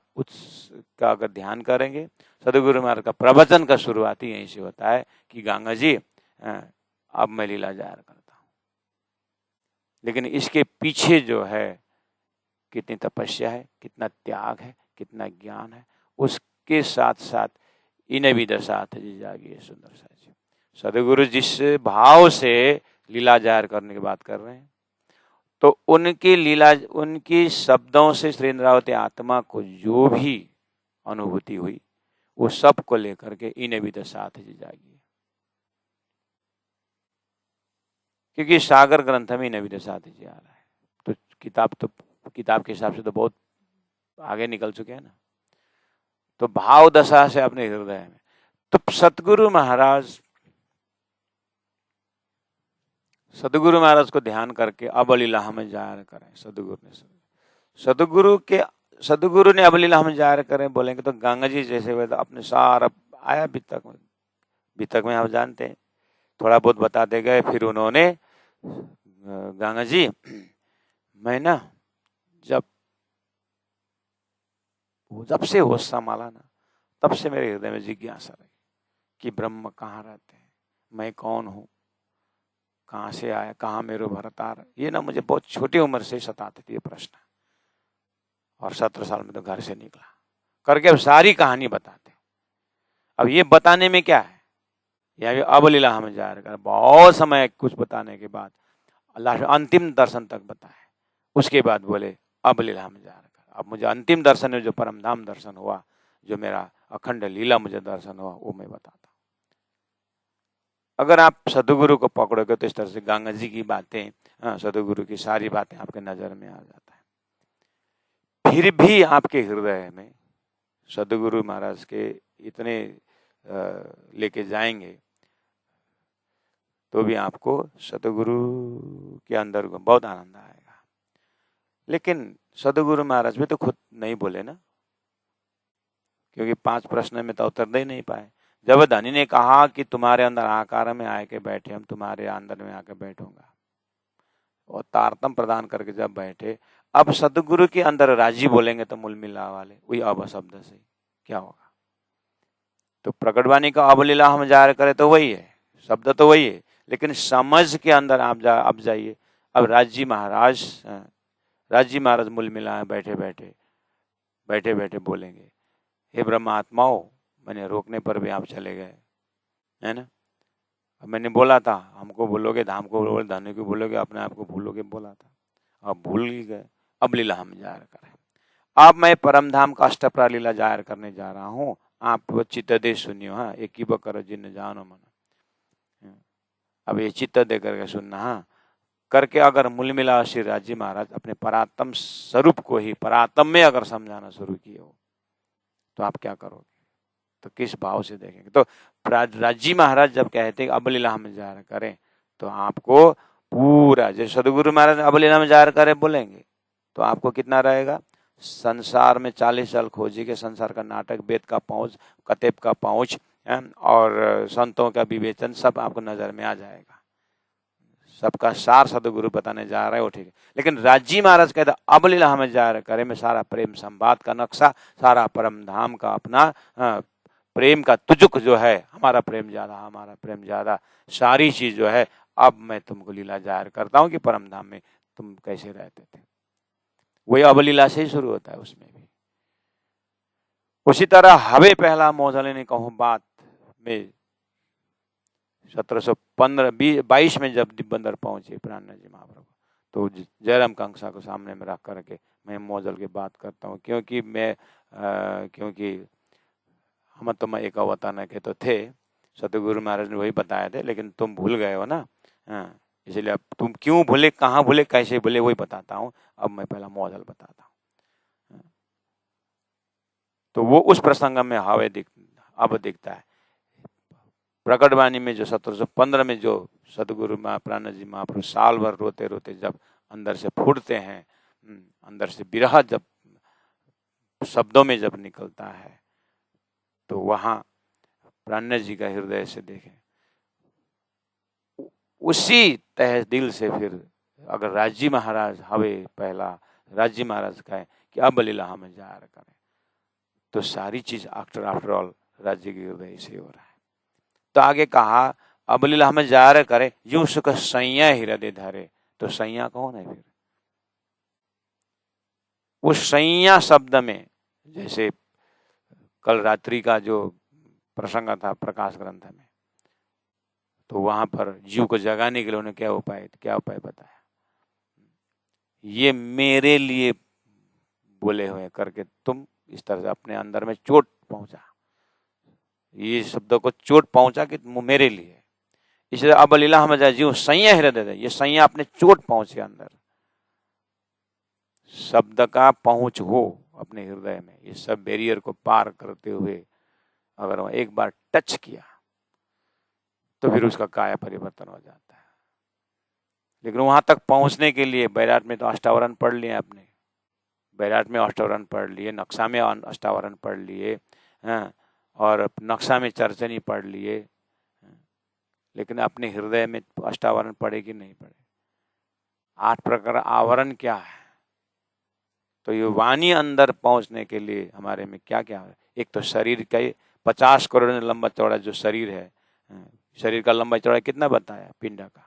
अगर ध्यान करेंगे, सदगुरु महाराज का प्रवचन का शुरुआत ही यहीं से होता है कि गंगा जी अब मैं लीला जाहिर करता हूँ। लेकिन इसके पीछे जो है कितनी तपस्या है, कितना त्याग है, कितना ज्ञान है, उसके साथ साथ इन्हें भी दशात जी जागी सुंदर सा जी। सदगुरु जिस भाव से लीला जाहिर करने की बात कर रहे हैं, तो उनकी लीला, उनकी शब्दों से श्री इंद्रावती आत्मा को जो भी अनुभूति हुई वो सब को लेकर के इन्हें भी दशात जी जागी। क्योंकि सागर ग्रंथ में इन्हें भी दशात जी आ रहा है, तो किताब के हिसाब से तो बहुत आगे निकल चुके हैं ना। तो भाव दशा से अपने हृदय में, तो सतगुरु महाराज को ध्यान करके अब लीला हमें जाहिर करें। सदगुरु ने अब लीला हमें जाहिर करें बोलेंगे तो गंगा जी जैसे वे अपने सारा आया बीतक में आप जानते हैं, थोड़ा बहुत बताते गए। फिर उन्होंने गंगा जी मैं ना जब से होश संभाला ना, तब से मेरे हृदय में जिज्ञासा रही कि ब्रह्म कहाँ रहते हैं, मैं कौन हूँ, कहाँ से आया, कहाँ मेरो भरतार। ये ना मुझे बहुत छोटी उम्र से सताते थे ये प्रश्न, और 17 साल में तो घर से निकला करके अब सारी कहानी बताते। अब ये बताने में क्या है, यह अब लीला हमें जाहिर कर, बहुत समय कुछ बताने के बाद अल्लाह अंतिम दर्शन तक बताए, उसके बाद बोले अब लीला हमें जाहिर कर। अब मुझे अंतिम दर्शन में जो परम धाम दर्शन हुआ, जो मेरा अखंड लीला मुझे दर्शन हुआ, वो मैं बताता। अगर आप सदगुरु को पकड़ोगे तो इस तरह से गंगा जी की बातें, सदगुरु की सारी बातें आपके नजर में आ जाता है। फिर भी आपके हृदय में सदगुरु महाराज के इतने लेके जाएंगे तो भी आपको सदगुरु के अंदर बहुत आनंद आएगा। लेकिन सदगुरु महाराज भी तो खुद नहीं बोले ना, क्योंकि 5 प्रश्न में तो उत्तर दे नहीं पाए। जब धनी ने कहा कि तुम्हारे अंदर आकार में आके बैठे, हम तुम्हारे अंदर में आकर बैठूंगा, और तारतम प्रदान करके जब बैठे, अब सदगुरु के अंदर राजी बोलेंगे तो मूल मिला वाले वही अब शब्द से क्या होगा। तो प्रकटवाणी का अब लीला हम जाहिर करें तो वही है, शब्द तो वही है, लेकिन समझ के अंदर आप जाइए। अब राजी महाराज मूल मिला बैठे बैठे बोलेंगे, हे ब्रह्मात्माओं, मैंने रोकने पर भी आप चले गए, है ना। अब मैंने बोला था हमको बोलोगे, धाम को बोलोगे, धनी को बोलोगे, अपने आप को भूलोगे बोला था, अब भूल ही गए। अब लीला हम जाहिर करें। अब मैं परम धाम का अष्टप्रहर लीला जाहिर करने जा रहा हूँ, आप वो चित्त दे सुनियो। हाँ, एक ही बकर जिन जानो मन। अब ये चित्त दे करके सुनना। हाँ करके अगर मूल मिला श्री राजी महाराज अपने परात्म स्वरूप को ही परात्म में अगर समझाना शुरू किए हो तो आप क्या करोगे, तो किस भाव से देखेंगे। तो राजी महाराज जब कहते हैं अब लीला में जाहिर करें, तो आपको पूरा जैसे सदगुरु महाराज अब लीला में जाहिर करें बोलेंगे तो आपको कितना रहेगा, संसार में 40 साल खोजी के संसार का नाटक, वेद का पहुंच, कतेब का पहुंच और संतों का विवेचन सब आपको नजर में आ जाएगा। सबका सार सदगुरु बताने जा रहे हो, ठीक है। लेकिन राजी महाराज कहते अब लीला हमें जाहिर करे में सारा प्रेम संवाद का नक्शा, सारा परम धाम का अपना प्रेम का तुजुक जो है, हमारा प्रेम ज्यादा, सारी चीज जो है अब मैं तुमको लीला जाहिर करता हूँ कि परम धाम में तुम कैसे रहते थे। वही अब लीला से ही शुरू होता है उसमें भी। उसी तरह हवे पहला मोजले ने कहूँ बात में 1722 में जब दिब्बंदर पहुंचे प्राणनाथ जी महाप्रभु, तो जयराम कंसा को सामने में रख करके मैं मौजल की बात करता हूँ, क्योंकि हम तुम एक अवतार के तो थे, सतगुरु महाराज ने वही बताए थे, लेकिन तुम भूल गए हो ना। इसलिए अब तुम क्यों भूले, कहाँ भूले, कैसे भूले वही बताता हूँ। अब मैं पहला मौजल बताता हूँ। तो वो उस प्रसंग में अब दिखता है। प्रकटवाणी में जो 1715 में जो सदगुरु प्राणनाथ जी महाप्रभु साल भर रोते रोते जब अंदर से फूटते हैं, अंदर से विरह जब शब्दों में जब निकलता है, तो वहां प्राणनाथ जी का हृदय से देखें, उसी तहे दिल से फिर अगर राजी महाराज हवे पहला राजी महाराज कहे कि अब लीला हमें जार करें, तो सारी चीज आफ्टर ऑल राज्य के हृदय से हो रहा है। तो आगे कहा अब लीला हमें जार करे यूं सुख सैया हृदय धरे। तो सैया कौन है फिर? उस सैया शब्द में, जैसे कल रात्रि का जो प्रसंग था प्रकाश ग्रंथ में, तो वहां पर जीव को जगाने के लिए उन्होंने क्या उपाय बताया? ये मेरे लिए बोले हुए करके तुम इस तरह से अपने अंदर में चोट पहुंचा, ये शब्दों को चोट पहुंचा कि मेरे लिए। इसलिए अब लीला हम जीव सैया हृदय, ये सैया अपने चोट पहुंचे अंदर, शब्द का पहुंच हो अपने हृदय में, ये सब बैरियर को पार करते हुए अगर वो एक बार टच किया तो फिर उसका काया परिवर्तन हो जाता है। लेकिन वहां तक पहुंचने के लिए बैराट में तो अष्टावरण पढ़ लिए आपने, बैराट में अष्टावरण पढ़ लिए, नक्शा में अष्टावरण पढ़ लिए, और नक्शा में चर्चनी पढ़ लिए, लेकिन अपने हृदय में अष्टावरण पढ़े कि नहीं पढ़े? 8 प्रकार आवरण क्या है? तो ये वाणी अंदर पहुंचने के लिए हमारे में क्या क्या है? एक तो शरीर का 50 करोड़ लंबा चौड़ा जो शरीर है, शरीर का लंबा चौड़ा कितना बताया? पिंड का,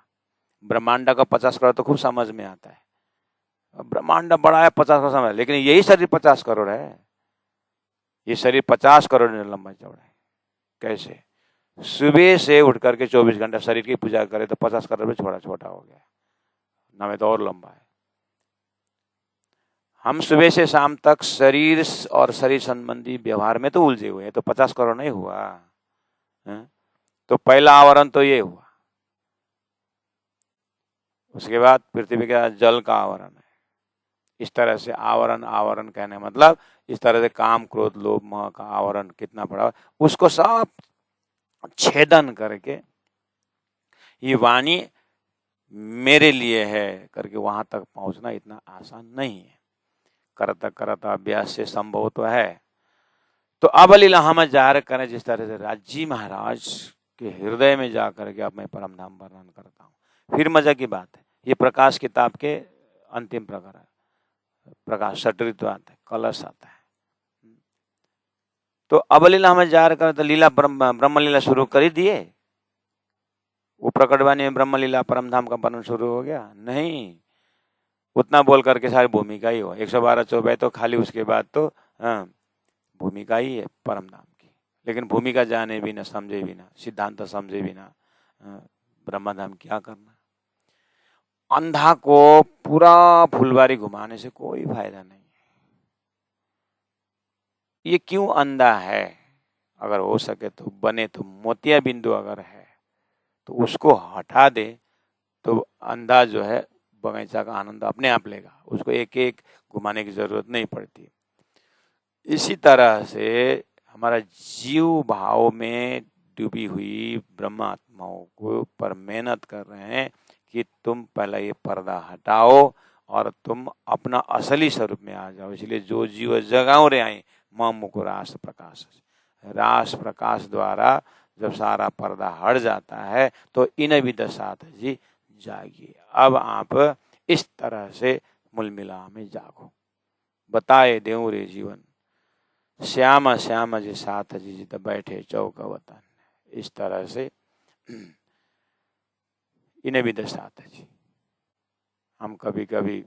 ब्रह्मांड का 50 करोड़ तो खूब समझ में आता है। ब्रह्मांड बड़ा है 50 करोड़ समझ, लेकिन यही शरीर 50 करोड़ है। ये शरीर 50 करोड़ लंबा चौड़ा है। कैसे? सुबह से उठ करके 24 घंटा शरीर की पूजा करे तो 50 करोड़ में छोटा हो गया, ना में तो और लंबा है। हम सुबह से शाम तक शरीर और शरीर संबंधी व्यवहार में तो उलझे हुए हैं, तो 50 करोड़ नहीं हुआ है? तो पहला आवरण तो ये हुआ। उसके बाद पृथ्वी का जल का आवरण है। इस तरह से आवरण कहने मतलब इस तरह से काम क्रोध लोभ मोह का आवरण कितना पड़ा, उसको सब छेदन करके ये वाणी मेरे लिए है करके वहां तक पहुंचना इतना आसान नहीं है। करता अभ्यास से संभव तो है। तो अब लीला हम जार करें, जिस तरह से राजी महाराज के हृदय में जाकर के अब मैं परम धाम वर्णन करता हूँ। फिर मजा की बात है, ये प्रकाश किताब के अंतिम प्रकार है, प्रकाश षटऋतु आता है, कलश आता है। तो अब लीला हमें जार करें, तो लीला ब्रह्म लीला शुरू कर ही दिए। वो प्रकटवाणी में ब्रह्म लीला परम धाम का वर्णन शुरू हो गया? नहीं, उतना बोल करके सारी भूमिका ही हो 112 चौबे तो खाली, उसके बाद तो भूमिका ही है परम धाम की। लेकिन भूमिका जाने भी ना, समझे भी ना, सिद्धांत समझे भी ना, ब्रह्म धाम क्या करना? अंधा को पूरा फुलवारी घुमाने से कोई फायदा नहीं है। ये क्यों अंधा है? अगर हो सके तो बने तो मोतिया बिंदु अगर है तो उसको हटा दे, तो अंधा जो है बगीचा का आनंद अपने आप लेगा, उसको एक एक घुमाने की जरूरत नहीं पड़ती। इसी तरह से हमारा जीव भाव में डूबी हुई ब्रह्मात्माओं को पर मेहनत कर रहे हैं कि तुम पहला ये पर्दा हटाओ और तुम अपना असली स्वरूप में आ जाओ। इसलिए जो जीव जगाओ रे आई मां मुको रास प्रकाश, रास प्रकाश द्वारा जब सारा पर्दा हट जाता है तो इन विदसात जी जागिए। अब आप इस तरह से मूलमिला में जागो। बताए देऊं रे जीवन श्याम श्याम जी साथ जी जित बैठे चौक वतन। इस तरह से इन्हें भी दर्शाता जी। हम कभी कभी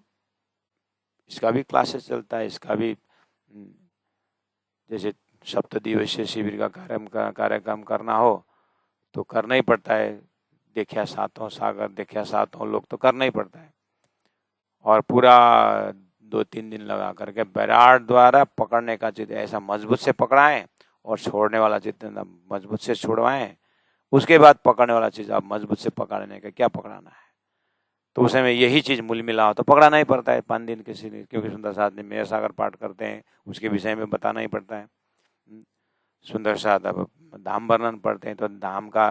इसका भी क्लासेस चलता है, इसका भी जैसे सप्तदिवसीय शिविर का कार्यक्रम करना हो तो करना ही पड़ता है। देखिया सातों सागर, देखिया सातों लोग तो करना ही पड़ता है। और पूरा 2-3 दिन लगा करके बैराट द्वारा पकड़ने का चित्त ऐसा मजबूत से पकड़ाएं और छोड़ने वाला चित्त मजबूत से छुड़वाएं। उसके बाद पकड़ने वाला चीज आप मजबूत से पकड़ने का क्या पकड़ाना है, तो उस समय यही चीज मूल मिला हो तो पकड़ाना ही पड़ता है 5 दिन किसी ने, क्योंकि सुंदर साथ में मेरा सागर पाठ करते हैं उसके विषय में बताना ही पड़ता है। सुंदर साहब अब धाम वर्णन पढ़ते हैं तो धाम का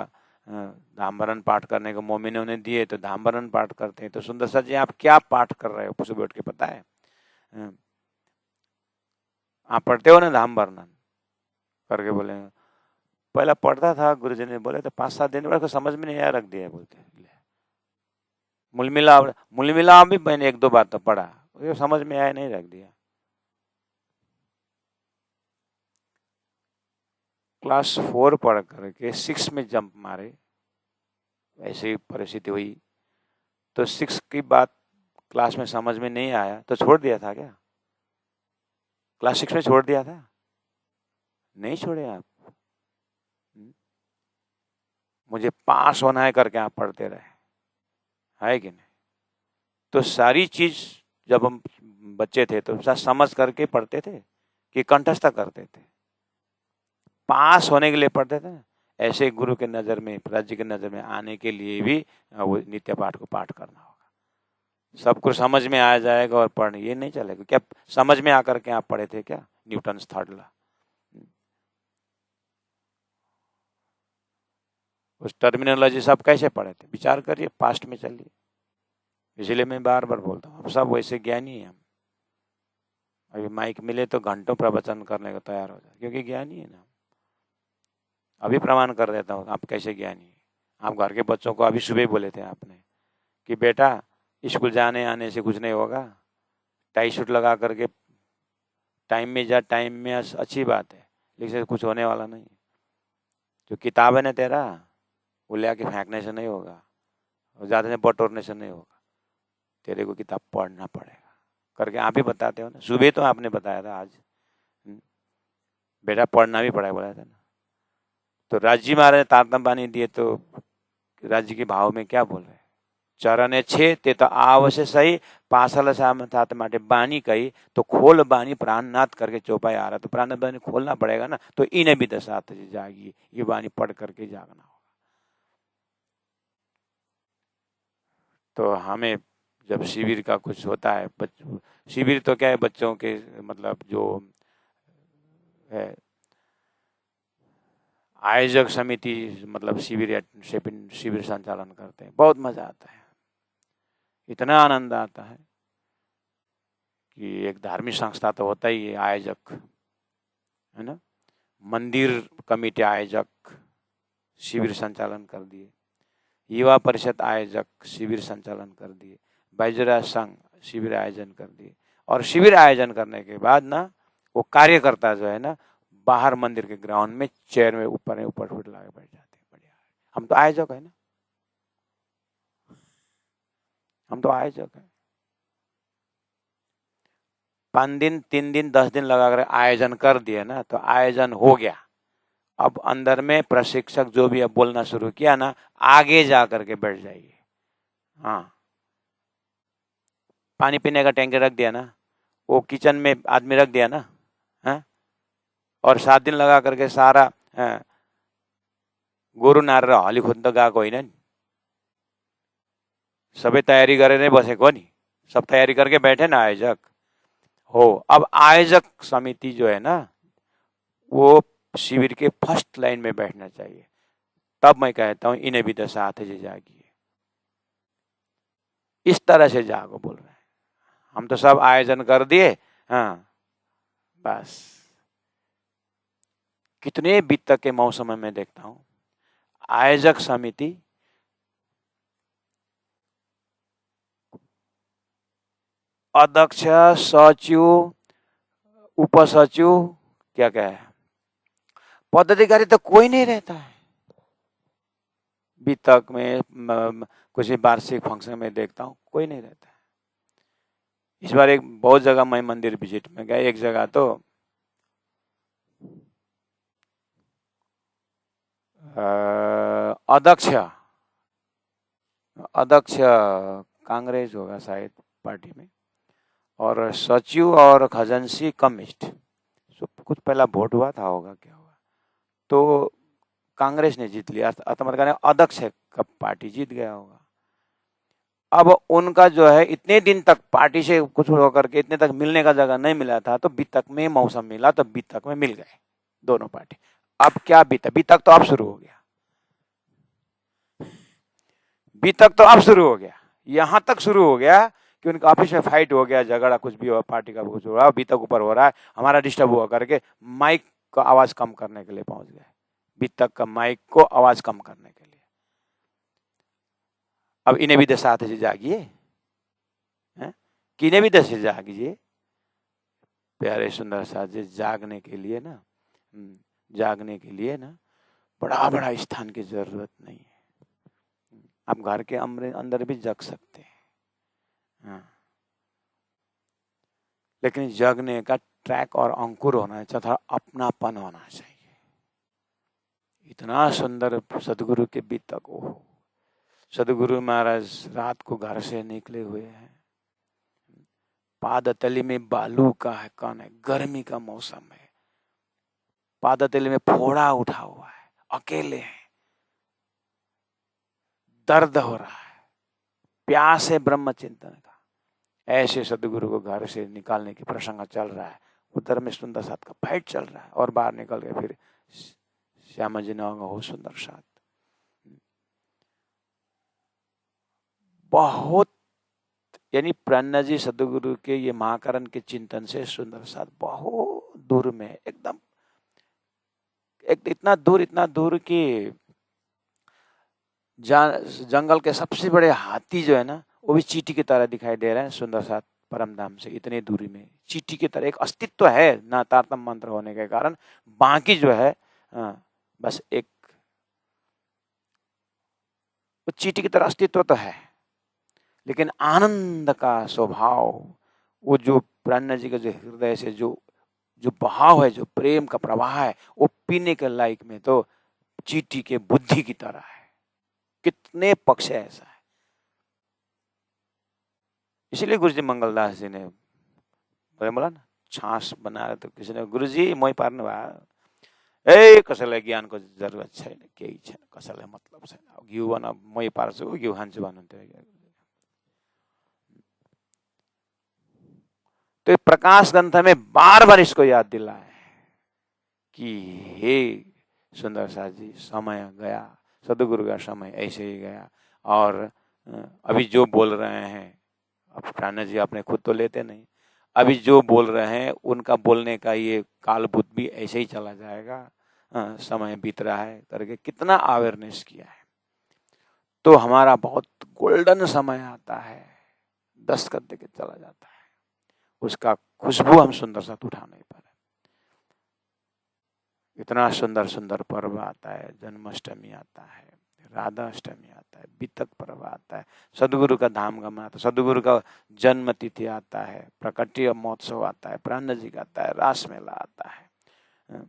धाम वर्णन पाठ करने को मोमी ने उन्हें दिए तो धाम वर्णन पाठ करते हैं। तो सुंदर साहब जी आप क्या पाठ कर रहे हो? सुबह उठ के पता है आप पढ़ते हो ना धाम वर्णन करके बोले पहला पढ़ता था, गुरुजी ने बोले तो 5-7 दिन बाद समझ में नहीं आया, रख दिया। बोलते मूल मिलाप भी मैंने 1-2 बार तो पढ़ा, समझ में आया नहीं, रख दिया। क्लास 4 पढ़ करके 6 में जंप मारे, ऐसी परिस्थिति हुई। तो 6 की बात क्लास में समझ में नहीं आया तो छोड़ दिया था क्या? क्लास 6 में छोड़ दिया था? नहीं छोड़े आप। मुझे पास होना है करके आप पढ़ते रहे, है कि नहीं? तो सारी चीज जब हम बच्चे थे तो समझ करके पढ़ते थे कि कंठस्थ करते थे, पास होने के लिए पढ़ते थे। ऐसे गुरु के नजर में, पिताजी के नजर में आने के लिए भी वो नित्य पाठ को पाठ करना होगा। सब कुछ समझ में आ जाएगा और पढ़ने ये नहीं चलेगा। क्या समझ में आकर के आप पढ़े थे क्या न्यूटन थर्ड लॉ? उस टर्मिनोलॉजी सब कैसे पढ़े थे? विचार करिए, पास्ट में चलिए। इसलिए मैं बार बार बोलता हूँ, अब सब वैसे ज्ञानी है। हम अभी माइक मिले तो घंटों प्रवचन करने को तैयार हो जाए, क्योंकि ज्ञानी है ना। अभी प्रमाण कर देता हूँ आप कैसे ज्ञानी है। आप घर के बच्चों को अभी सुबह बोले थे आपने कि बेटा स्कूल जाने आने से कुछ नहीं होगा, टाई सूट लगा करके टाइम में जा, टाइम में अच्छी बात है, लेकिन कुछ होने वाला नहीं। जो किताब है ना तेरा, वो ले आके फेंकने से नहीं होगा, ज़्यादा से बटोरने से नहीं होगा, तेरे को किताब पढ़ना पड़ेगा करके आप ही बताते हो ना। सुबह तो आपने बताया था, आज बेटा पढ़ना भी पड़ेगा बोला था ना। तो राजी महाराज ने तारतम बानी दिए तो राज्य के भाव में क्या बोल रहे? चरण छे ते तो आवश्य सही पासल सामर्थात माटे बानी कही तो खोल बानी प्राणनाथ करके चौपाई आ रहा। तो प्राणनाथ बानी खोलना पड़ेगा ना, तो इन्हें भी दसात जागी, ये बानी पढ़ करके जागना होगा। तो हमें जब शिविर का कुछ होता है, शिविर तो क्या है, बच्चों के मतलब जो है आयोजक समिति मतलब शिविर संचालन करते हैं, बहुत मजा आता है, इतना आनंद आता है कि एक धार्मिक संस्था तो होता ही है आयोजक, है ना। मंदिर कमेटी आयोजक शिविर संचालन कर दिए, युवा परिषद आयोजक शिविर संचालन कर दिए, बैजराज संघ शिविर आयोजन कर दिए। और शिविर आयोजन करने के बाद ना वो कार्यकर्ता जो है ना, बाहर मंदिर के ग्राउंड में चेयर में ऊपर फुट लगा बैठ जाते हैं। बढ़िया, हम तो आयोजक है ना, हम तो आयोजक है। 5 दिन 3 दिन 10 दिन लगा कर आयोजन कर दिया ना, तो आयोजन हो गया। अब अंदर में प्रशिक्षक जो भी अब बोलना शुरू किया ना, आगे जा करके बैठ जाइए। हाँ, पानी पीने का टैंकर रख दिया ना, वो किचन में आदमी रख दिया ना, हाँ? और 7 दिन लगा करके सारा गोरु नारेर हली खोज्न त गएको होइन नि, सबै तयारी गरेर बसेको नि, सब तयारी करके बैठे ना आयोजक हो। अब आयोजक समिति जो है ना, वो शिविर के फर्स्ट लाइन में बैठना चाहिए। तब मैं कहता हूं इन्हें भी तो साथ ही जागिए, इस तरह से जागो बोल रहे हैं। हम तो सब आयोजन कर दिए, हाँ बस। कितने बीतक के मौसम में मैं देखता हूं आयोजक समिति अध्यक्ष, सचिव, उपसचिव, क्या क्या है, पदाधिकारी तो कोई नहीं रहता है। बीतक में कुछ वार्षिक फंक्शन में देखता हूँ कोई नहीं रहता है। इस बार एक बहुत जगह मैं मंदिर विजिट में गया, एक जगह तो अध्यक्ष कांग्रेस होगा शायद पार्टी में, और सचिव और खजांची कम्युनिस्ट। कुछ पहला वोट हुआ था, होगा क्या हुआ, तो कांग्रेस ने जीत लिया, मतलब अध्यक्ष का पार्टी जीत गया होगा। अब उनका जो है इतने दिन तक पार्टी से कुछ होकर के इतने तक मिलने का जगह नहीं मिला था, तो बीतक में मौसम मिला तो बीतक में मिल गए दोनों पार्टी। अब क्या बीता, बीतक तो अब शुरू हो गया, बीतक तो अब शुरू हो गया, यहां तक शुरू हो गया कि उनका ऑफिस में फाइट हो गया, झगड़ा कुछ भी हुआ, पार्टी का कुछ हो रहा, बीतक ऊपर हो रहा है, हमारा डिस्टर्ब हुआ करके माइक का आवाज कम करने के लिए पहुंच गए, बीतक का माइक को आवाज कम करने के लिए। अब इन्हें भी दशा से जागिए, कि इन्हें भी दशा से जागिए प्यारे सुंदर साथ जी, जागने के लिए ना, जागने के लिए ना बड़ा बड़ा स्थान की जरूरत नहीं है, आप घर के अंदर भी जग सकते हैं। हाँ। लेकिन जगने का ट्रैक और अंकुर होना चाहिए, थोड़ा अपनापन होना चाहिए। इतना सुंदर सदगुरु के बीतक हो, सदगुरु महाराज रात को घर से निकले हुए हैं, पादतली में बालू का है कौन है, गर्मी का मौसम है, पादतली में फोड़ा उठा हुआ है, अकेले हैं, दर्द हो रहा है, प्यास है ब्रह्म चिंतन का, ऐसे सदगुरु को घर से निकालने की प्रसंग चल रहा है, उधर में सुंदर साथ का फाइट चल रहा है, और बाहर निकल के फिर श्यामा जी ने हो सुंदर साथ। बहुत यानी प्रण्य जी सदगुरु के ये महाकरण के चिंतन से सुंदर साथ बहुत दूर में, एकदम एक इतना दूर कि जंगल के सबसे बड़े हाथी जो है ना, वो भी चींटी की तरह दिखाई दे रहे हैं सुंदर साथ परम धाम से, इतनी दूरी में चींटी की तरह एक अस्तित्व है ना, तारतम मंत्र होने के कारण, बाकी जो है बस एक वो चींटी की तरह अस्तित्व तो है, लेकिन आनंद का स्वभाव, वो जो प्राण जी का जो हृदय से जो बहाव है, जो प्रेम का प्रवाह है, वो पीने के लायक में तो चींटी के बुद्धि की तरह है। कितने पक्ष है ऐसा है, इसलिए गुरु जी मंगलदास जी ने बोला ना, छाछ बना रहे तो किसी ने, गुरु जी मोही पार्नु भयो, ए कसैलाई ज्ञानको जरुरत छैन, केही छैन, कसैलाई मतलब छैन, घिउ बना मै पार्छु, घिउ खान्छु भन्नुहुन्थ्यो। तो प्रकाश ग्रंथ में बार बार इसको याद दिलाए कि हे सुंदर साथ जी, समय गया, सदगुरु का समय ऐसे ही गया, और अभी जो बोल रहे हैं, अब प्राण जी अपने खुद तो लेते नहीं, अभी जो बोल रहे हैं उनका बोलने का ये कालभूत भी ऐसे ही चला जाएगा, समय बीत रहा है करके कितना अवेयरनेस किया है, तो हमारा बहुत गोल्डन समय आता है, दस्तखत देके चला जाता है, उसका खुशबू हम सुंदर साथ उठा नहीं पा रहे। इतना सुंदर सुंदर पर्व आता है, जन्माष्टमी आता है, राधा अष्टमी आता है, बीतक पर्व आता है, सदगुरु का धाम गमन आता है, सदगुरु का जन्म तिथि आता है, प्रकटीय महोत्सव आता है, प्राण जी का आता है, रास मेला आता है,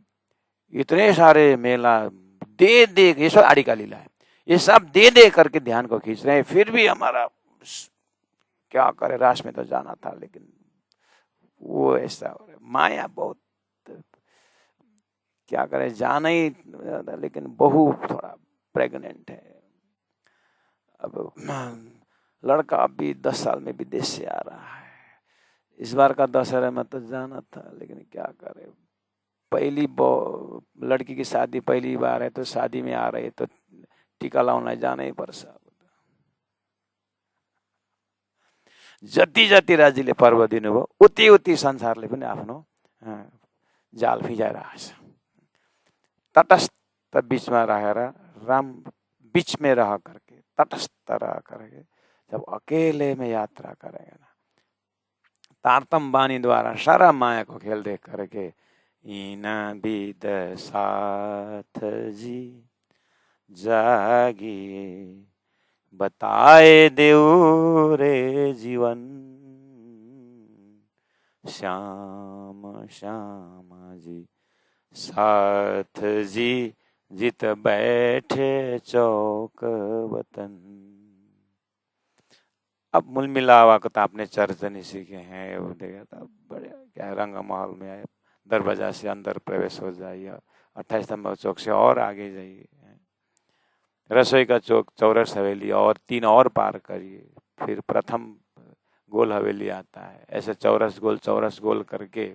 इतने सारे मेला दे दे, ये सब आड़ी का लीला है, ये सब दे दे करके ध्यान को खींच रहे हैं, फिर भी हमारा क्या करे, रास में तो जाना था, लेकिन वो ऐसा हो रहा है, माया बहुत, क्या करे, जाना ही, लेकिन बहू थोड़ा प्रेग्नेंट है, अब लड़का अभी 10 साल में विदेश से आ रहा है, इस बार का दशहरा में तो जाना था, लेकिन क्या करे, पहली लड़की की शादी पहली बार है, तो शादी में आ रही है, तो टीका लाउन जाना ही पर्छ। जति जति राज्यले पर्व दिनुभयो, उति उति संसारले पनि आफ्नो जाल फिजाइरहेको छ। तटस्थ बीचमा रहेर, राम बीच में रह करके, तटस्थ रह करके जब अकेले में यात्रा करेगा ना, तारतम बानी द्वारा सारा माया को खेल देख करके, इना बिद साथ जी जागिए, बताए देऊ रे जीवन, श्याम श्याम जी साथ जी जित बैठे चौक वतन। अब मूल मिलावा को तो आपने चर्चा नहीं सीखे हैं, वो देखा था बढ़िया, क्या रंग महल में आए, दरवाजा से अंदर प्रवेश हो जाइए, 28 नंबर चौक से और आगे जाइए, रसोई का चौक, चौरस हवेली, और 3 और पार करिए, फिर प्रथम गोल हवेली आता है, ऐसे चौरस गोल करके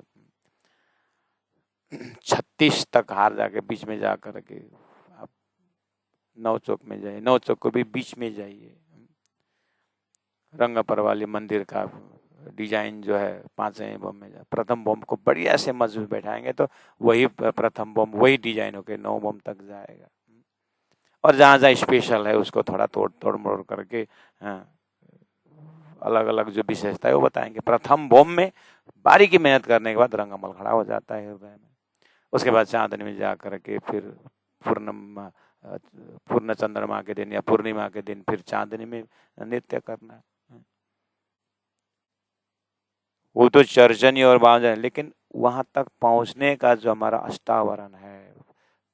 36 तक हार जाके बीच में जा करके आप 9 चौक में जाइए, 9 चौक को भी बीच में जाइए, रंगपर वाली मंदिर का डिजाइन जो है 5वें बम में प्रथम बम को बढ़िया से मजबूत बैठाएंगे तो वही प्रथम बम वही डिजाइन होके 9 बम तक जाएगा। और जहाँ जहाँ स्पेशल है उसको थोड़ा तोड़ मोड़ करके अलग अलग जो विशेषता है वो बताएंगे। प्रथम बम में बारीकी मेहनत करने के बाद रंगमल खड़ा हो जाता है हृदय में। उसके बाद चांदनी में जा करके फिर पूर्ण चंद्रमा के दिन या पूर्णिमा के दिन फिर चांदनी में नृत्य करना है। वो तो चर्चनी और बावजन, लेकिन वहां तक पहुंचने का जो हमारा अष्टावरण है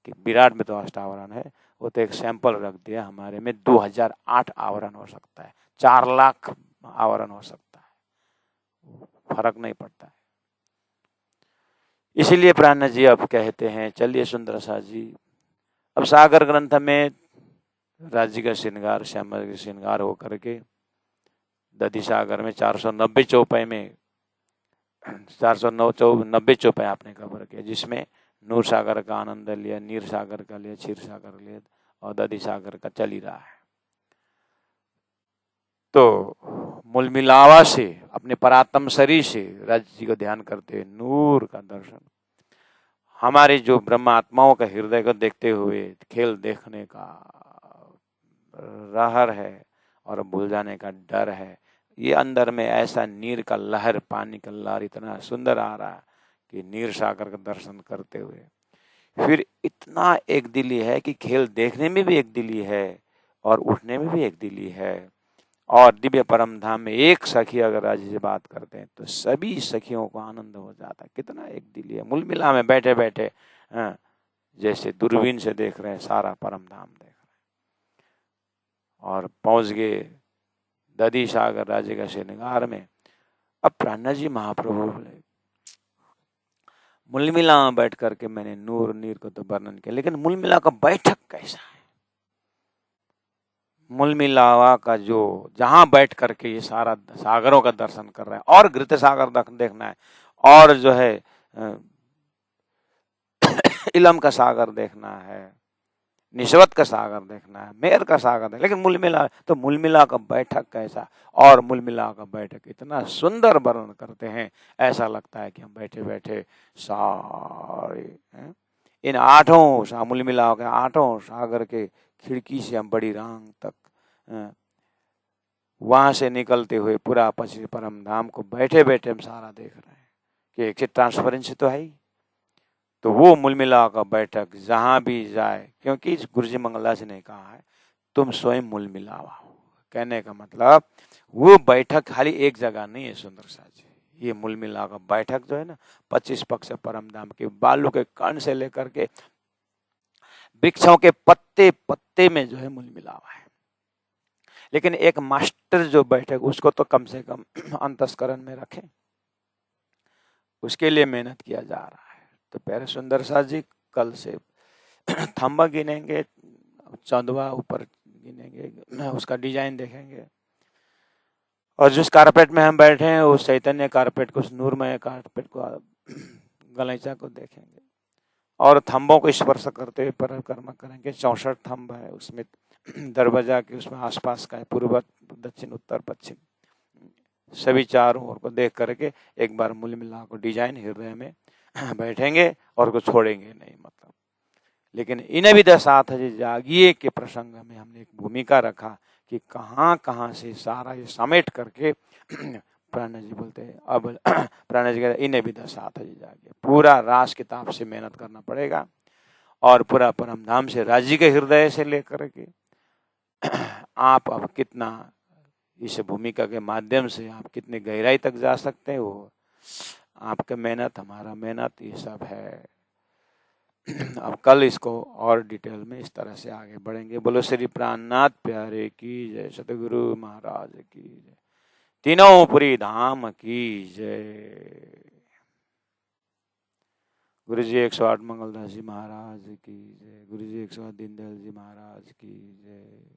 कि विराट में तो अष्टावरण है, वो तो एक सैंपल रख दिया, हमारे में 2008 आवरण हो सकता है, 4 लाख आवरण हो सकता है, फर्क नहीं पड़ता है। इसीलिए प्राण जी अब कहते हैं, चलिए सुंदर सा जी, अब सागर ग्रंथ में राज्य का श्रृंगार श्यामा का श्रृंगार होकर के दधि सागर में 490 चौपाई में 490 चौपाई आपने कवर किया, जिसमें नूर सागर का आनंद लिया, नीर सागर का लिया, क्षीर सागर लिया और दधि सागर का चल ही रहा है। तो मूल मिलावा से अपने परात्म शरीर से राज्य जी को ध्यान करते हुए नूर का दर्शन, हमारे जो ब्रह्मात्माओं का हृदय को देखते हुए खेल देखने का रहर है और भूल जाने का डर है। ये अंदर में ऐसा नीर का लहर, पानी का लहर इतना सुंदर आ रहा है कि नीर सागर का दर्शन करते हुए फिर इतना एक दिली है कि खेल देखने में भी एक दिली है और उठने में भी एक दिली है। और दिव्य परम धाम में एक सखी अगर राज्य से बात करते हैं तो सभी सखियों को आनंद हो जाता है। कितना एक दिली है, मूल मिला में बैठे बैठे जैसे दूरबीन से देख रहे हैं, सारा परम धाम देख रहे हैं। और पहुंच गए दधि सागर राज्य का श्रृंगार में। अब प्राणा जी महाप्रभु बोले, मूल मिला में बैठ करके मैंने नूर नीर को तो वर्णन किया, लेकिन मूल मिला का बैठक कैसा है? मूल मिलावा का जो जहां बैठ करके ये सारा सागरों का दर्शन कर रहा है और घृत सागर देखना है और जो है इलम का सागर देखना है, निस्वत का सागर देखना है, मेर का सागर देखना, लेकिन मूल मिला तो मूल मिला का बैठक कैसा, और मूल मिला का बैठक इतना सुंदर वर्णन करते हैं, ऐसा लगता है कि हम बैठे बैठे सारे इन 8 मूल मिला के 8 सागर के खिड़की से हम बड़ी रांग तक वहां से निकलते हुए पूरा पश्चिम परम धाम को बैठे बैठे हम सारा देख रहे हैं कि एक ट्रांसपेरेंसी तो है ही। तो वो मूल मिला का बैठक जहां भी जाए, क्योंकि गुरुजी मंगलदास ने कहा है तुम स्वयं मूल मिलावा हो, कहने का मतलब वो बैठक खाली एक जगह नहीं है सुंदर सा जी। ये मूल मिला का बैठक जो है ना, 25 पक्ष परम धाम के बालू के कण से लेकर के वृक्षों के पत्ते पत्ते में जो है मूल मिलावा है। लेकिन एक मास्टर जो बैठक उसको तो कम से कम अंतस्करण में रखें, उसके लिए मेहनत किया जा रहा है। तो प्यारे सुंदर सा जी कल से थंबा गिनेंगे, 14वां ऊपर गिनेंगे, उसका डिजाइन देखेंगे, और जिस कारपेट में हम बैठे हैं उस चैतन्य कारपेट को, उस नूरमय कारपेट को, गलीचा को देखेंगे और थंबों को स्पर्श करते हुए परिक्रमा करेंगे। 64 थंब है उसमें, दरवाजा के उसमें आसपास का है, पूर्व दक्षिण उत्तर पश्चिम सभी चारों ओर को देख करके एक बार मूल मिला को डिजाइन हृदय में बैठेंगे और को छोड़ेंगे नहीं, मतलब। लेकिन इन विदसाथ जागिए के प्रसंग में हमने एक भूमिका रखा कि कहाँ कहाँ से सारा ये समेट करके प्राण जी बोलते हैं, अब प्राण जी कहते इन विदसाथ जागिए, पूरा रास किताब से मेहनत करना पड़ेगा और पूरा परम धाम से राज्य के हृदय से लेकर के आप अब कितना इस भूमिका के माध्यम से आप कितने गहराई तक जा सकते हैं, वो आपका मेहनत हमारा मेहनत ये सब है। अब कल इसको और डिटेल में इस तरह से आगे बढ़ेंगे। बोलो श्री प्राणनाथ प्यारे की जय, सतगुरु महाराज की जय, तीनों पुरी धाम की जय। गुरु जी 108 मंगलदास जी महाराज की जय, गुरु जी 108 दीनदयाल जी महाराज की जय।